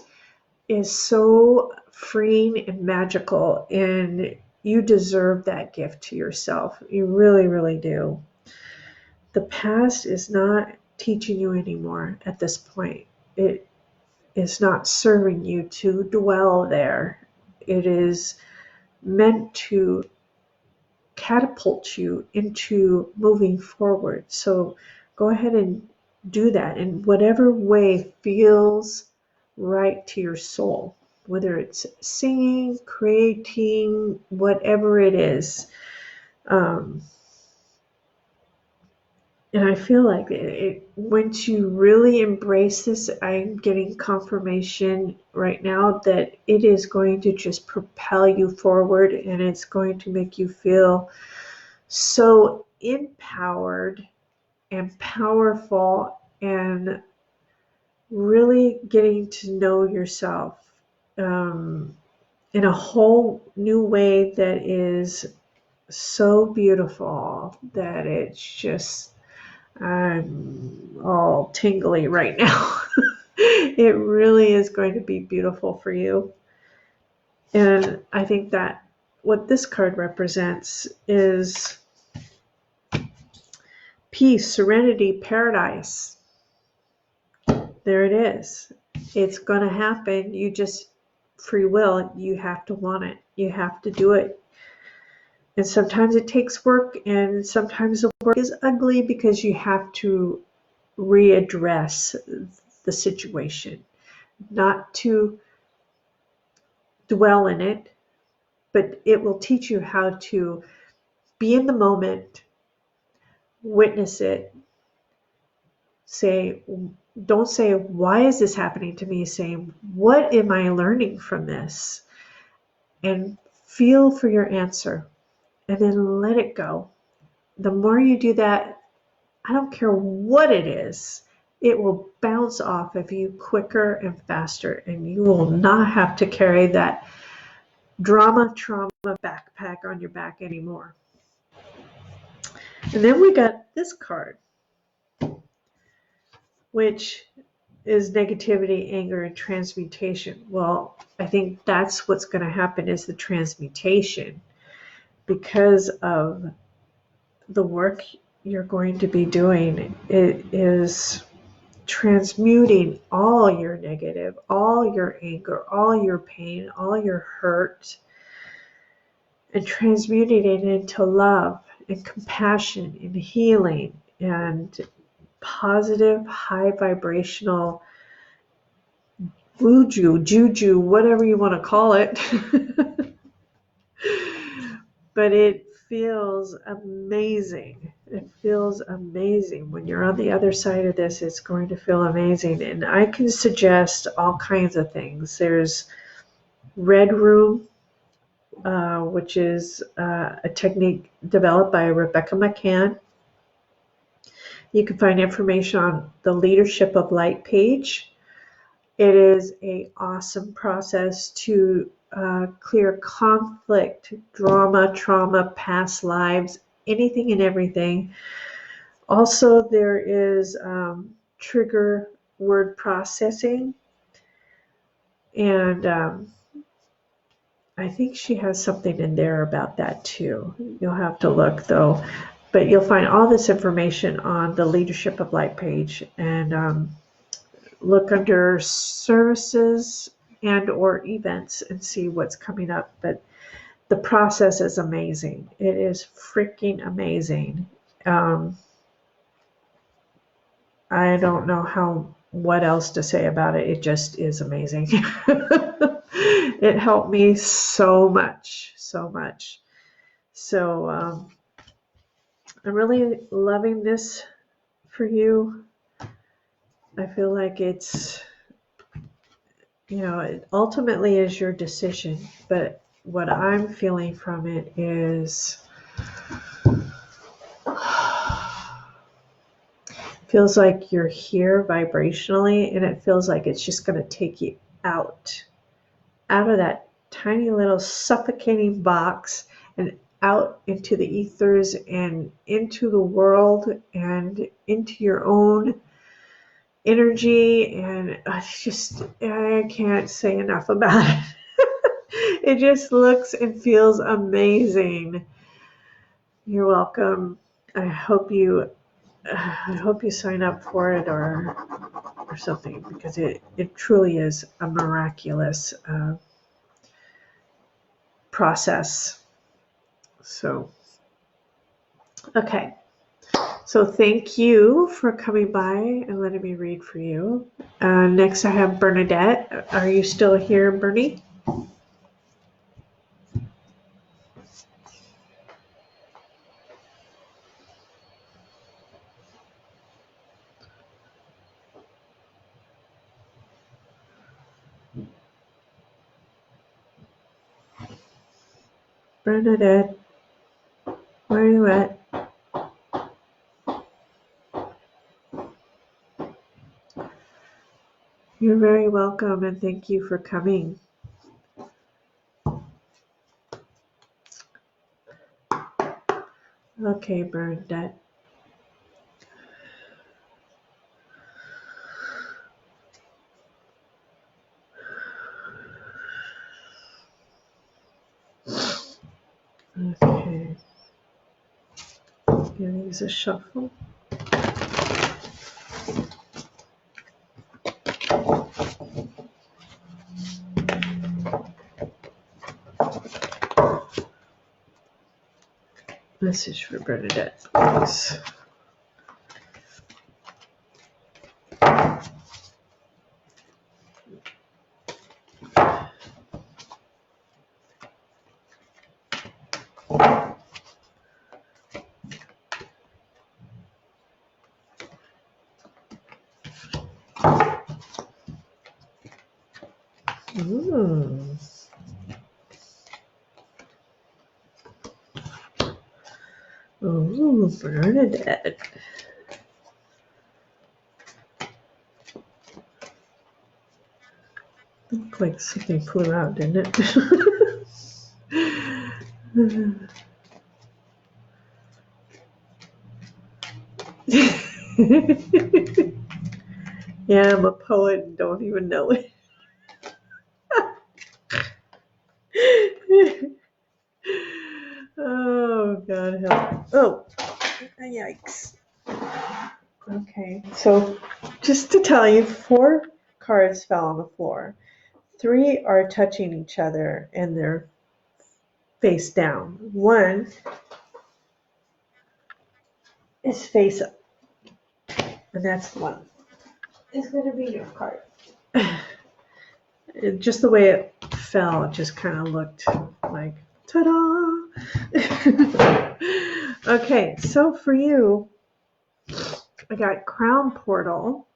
is so freeing and magical, and you deserve that gift to yourself. You really, really do. The past is not teaching you anymore at this point. It is not serving you to dwell there. It is meant to catapult you into moving forward. So go ahead and do that in whatever way feels right to your soul, whether it's singing, creating, whatever it is. And I feel like once you really embrace this, I'm getting confirmation right now that it is going to just propel you forward, and it's going to make you feel so empowered and powerful, and really getting to know yourself in a whole new way that is so beautiful that it's just, I'm all tingly right now. It really is going to be beautiful for you. And I think that what this card represents is peace, serenity, paradise. There it is. It's going to happen. You just, free will, you have to want it. You have to do it. And sometimes it takes work, and sometimes the work is ugly because you have to readdress the situation, not to dwell in it, but it will teach you how to be in the moment, witness it, say, don't say, why is this happening to me? Saying, what am I learning from this? And feel for your answer, and then let it go. The more you do that, I don't care what it is, it will bounce off of you quicker and faster, and you will not have to carry that trauma backpack on your back anymore. And then we got this card, which is negativity, anger, and transmutation. Well, I think that's what's going to happen, is the transmutation, because of the work you're going to be doing. It is transmuting all your negative, all your anger, all your pain, all your hurt, and transmuting it into love and compassion and healing and positive, high vibrational juju, whatever you want to call it. But it feels amazing. It feels amazing. When you're on the other side of this, it's going to feel amazing. And I can suggest all kinds of things. There's Red Room, which is a technique developed by Rebecca McCann. You can find information on the Leadership of Light page. It is an awesome process to clear conflict, drama, trauma, past lives, anything and everything. Also, there is trigger word processing, and I think she has something in there about that too. You'll have to look though, but you'll find all this information on the Leadership of Light page, and look under services and or events and see what's coming up. But the process is amazing. It is freaking amazing. I don't know what else to say about it. It just is amazing. It helped me so much, so much. So I'm really loving this for you. I feel like it's, it ultimately is your decision, but what I'm feeling from it is, feels like you're here vibrationally, and it feels like it's just going to take you out of that tiny little suffocating box and out into the ethers and into the world and into your own energy. And I can't say enough about it. It just looks and feels amazing. You're welcome. I hope you sign up for it or something, because it truly is a miraculous process. So, okay. So thank you for coming by and letting me read for you. Next I have Bernadette. Are you still here, Bernie? Bernadette, where are you at? You're very welcome and thank you for coming. Okay, Bernadette. Okay. Gonna use a shuffle. Message for Bernadette, please. Ooh. Ooh, Bernadette. Looked like something flew out, didn't it? Yeah, I'm a poet and don't even know it. Oh, God help. Oh, yikes. Okay, so just to tell you, 4 cards fell on the floor. 3 are touching each other and they're face down. 1 is face up, and that's the one. It's going to be your card. Just the way it fell, it just kind of looked like, ta-da! Okay, so for you, I got Crown Portal,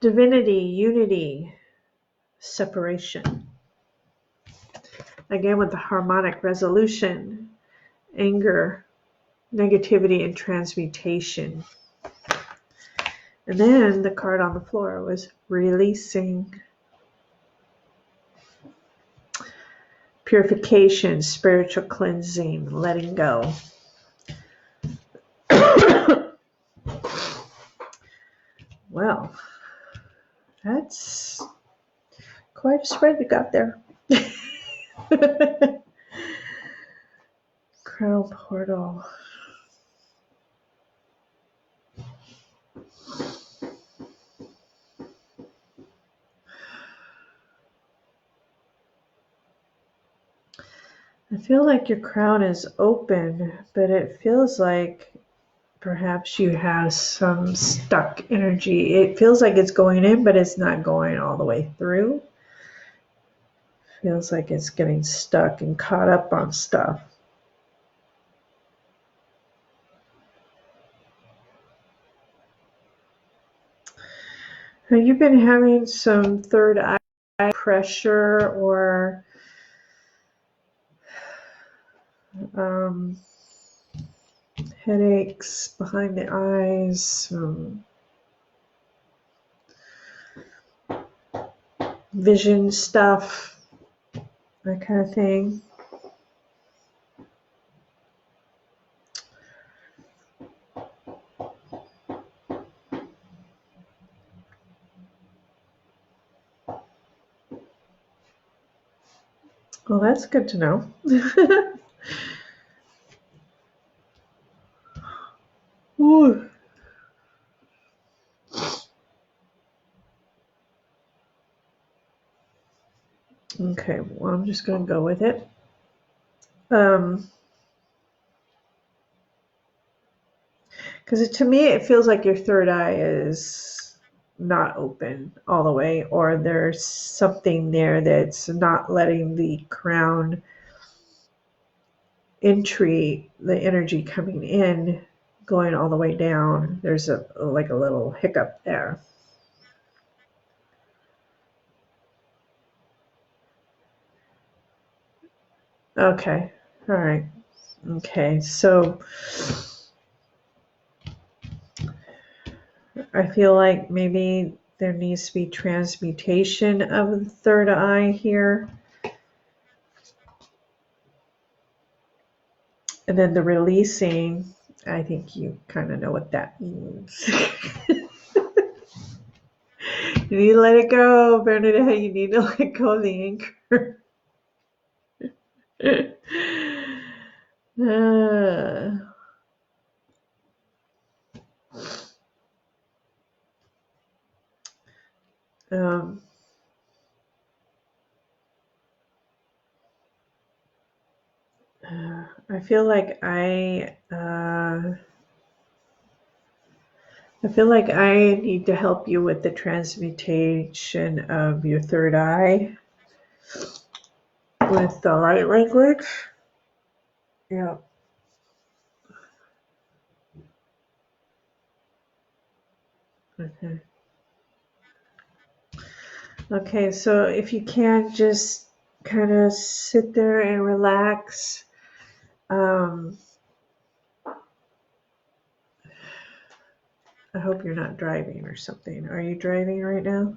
Divinity, Unity, Separation. Again with the harmonic resolution, anger, negativity, and transmutation. And then the card on the floor was Releasing, Purification, Spiritual Cleansing, Letting Go. Well, that's quite a spread you got there. Crown Portal. I feel like your crown is open, but it feels like perhaps you have some stuck energy. It feels like it's going in, but it's not going all the way through. Feels like it's getting stuck and caught up on stuff. Have you been having some third eye pressure or headaches behind the eyes, vision stuff, that kind of thing? Well, that's good to know. Ooh. Okay, well, I'm just going to go with it. Because to me, it feels like your third eye is not open all the way, or there's something there that's not letting the crown entry, the energy coming in, going all the way down. There's like a little hiccup there. Okay. All right. Okay. So I feel like maybe there needs to be transmutation of the third eye here. And then the releasing, I think you kind of know what that means. You need to let it go, Bernadette. You need to let go of the anchor. uh, um, I feel like I feel like I need to help you with the transmutation of your third eye with the light language. Yeah. Okay. Okay, so if you can just kind of sit there and relax. Um, I hope you're not driving or something. Are you driving right now?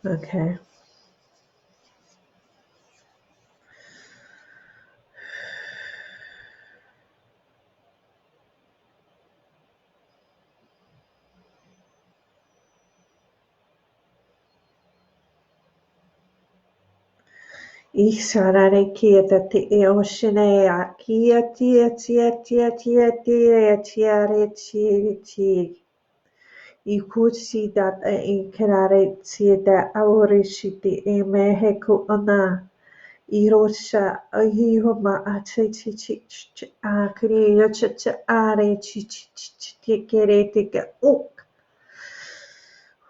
Okay. Isarare kia te e o shinea kia tia tia tia tia tia tia re tia tia. I kusi dat e kerare tia da aore shiti e mehe ko ana. I rosa a hihoma a te te te te a kere yo te te a re te te te te kere te ka o.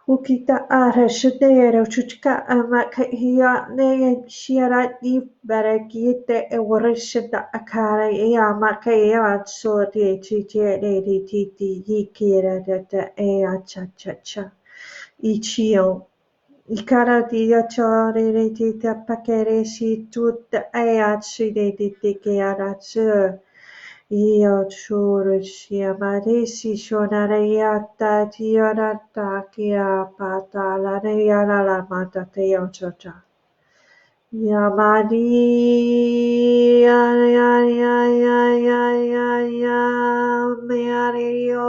Ukita ara shadero chuchka amaka hiya ne shiara di barakite e warishada akara e amaka e atso de chiche de di titi hikira da e acha cha cha ichio ikara di achore de tita pakere si tutta e atsi de di ke aratsu io choro shiamaresi shonarayata tiarata kia patala neyara la mata teo chocha. Yamari ya ya ya ya ya ya ya meario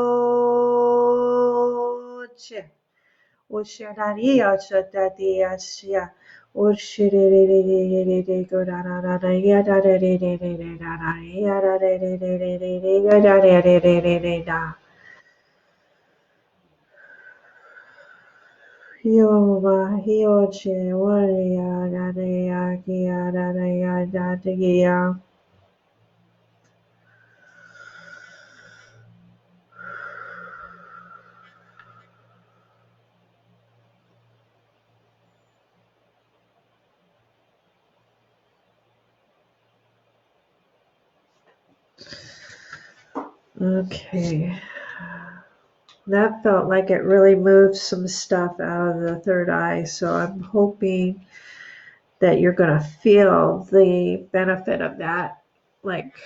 che. Oceanaria chata dia Oshirere go da da da da ya da da da da da da da ya da da da da da da da ya da da da da da da. Yoma hioche waria da da ya kia da da ya da da ya. Okay. That felt like it really moved some stuff out of the third eye, so I'm hoping that you're going to feel the benefit of that, like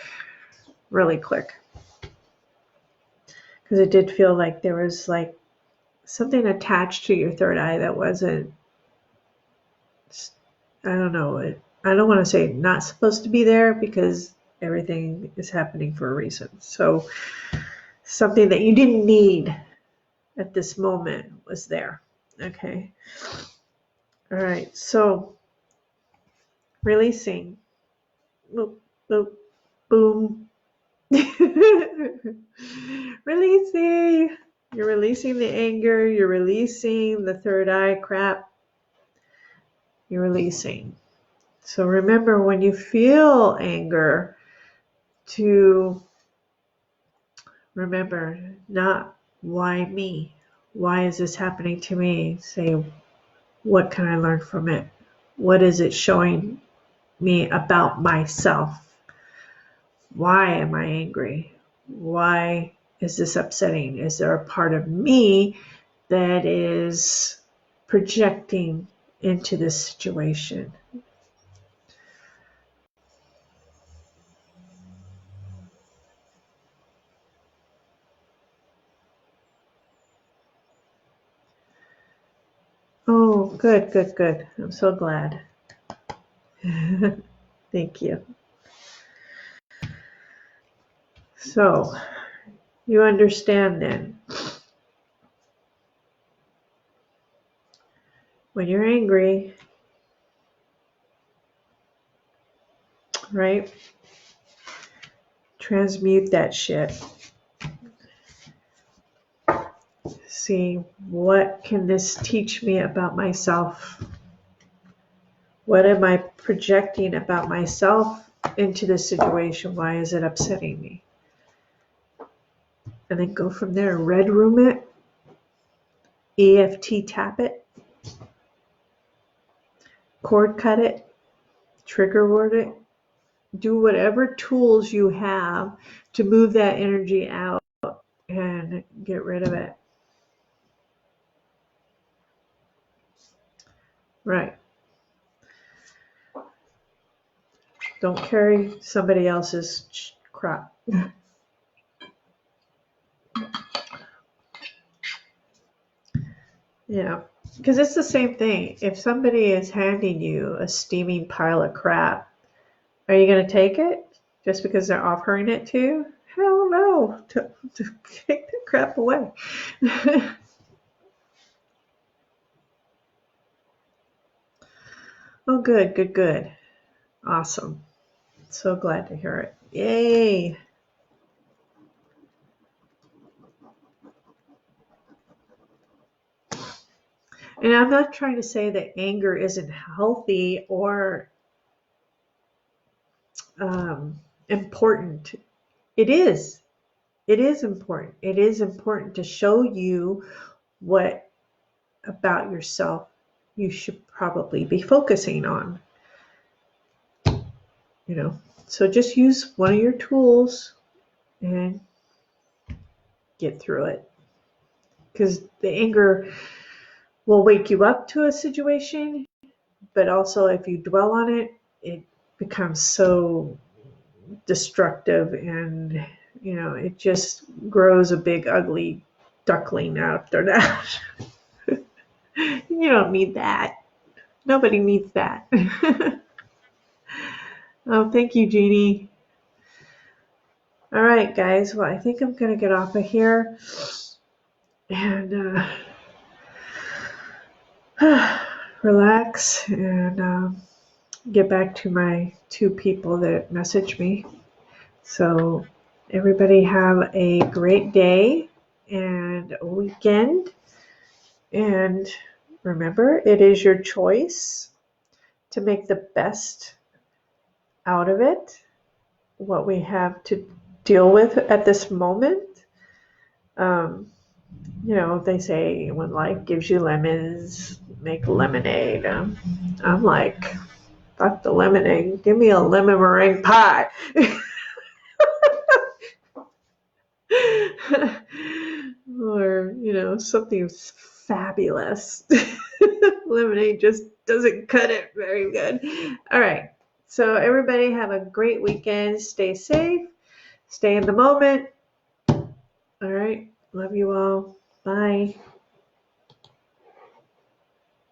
really quick. Because it did feel like there was like something attached to your third eye that wasn't, I don't know, I don't want to say not supposed to be there because everything is happening for a reason. So something that you didn't need at this moment was there. Okay. All right. So releasing. Boop, boop, boom. Releasing. You're releasing the anger. You're releasing the third eye crap. You're releasing. So remember, when you feel anger, to remember not why me? Why is this happening to me? Say, what can I learn from it? What is it showing me about myself? Why am I angry? Why is this upsetting? Is there a part of me that is projecting into this situation? Oh, good, good, good. I'm so glad. Thank you. So, you understand then, when you're angry, right? Transmute that shit. See, what can this teach me about myself? What am I projecting about myself into this situation? Why is it upsetting me? And then go from there. Red room it, EFT tap it, cord cut it, trigger word it. Do whatever tools you have to move that energy out and get rid of it. Right. Don't carry somebody else's crap. Yeah, because it's the same thing. If somebody is handing you a steaming pile of crap, are you going to take it just because they're offering it to you? Hell no. To take the crap away. Oh, good, good, good. Awesome. So glad to hear it. Yay. And I'm not trying to say that anger isn't healthy or important. It is. It is important. It is important to show you what about yourself you should probably be focusing on. So just use one of your tools and get through it. Because the anger will wake you up to a situation, but also if you dwell on it, it becomes so destructive, and it just grows a big ugly duckling after that. You don't need that. Nobody needs that. Oh, thank you, Jeannie. All right, guys. Well, I think I'm going to get off of here and relax and get back to my 2 people that messaged me. So everybody have a great day and a weekend. And remember, it is your choice to make the best out of it, what we have to deal with at this moment. They say when life gives you lemons, make lemonade. I'm like, fuck the lemonade. Give me a lemon meringue pie. Or, something fabulous. Lemonade just doesn't cut it very good. All right. So everybody have a great weekend. Stay safe. Stay in the moment. All right. Love you all. Bye.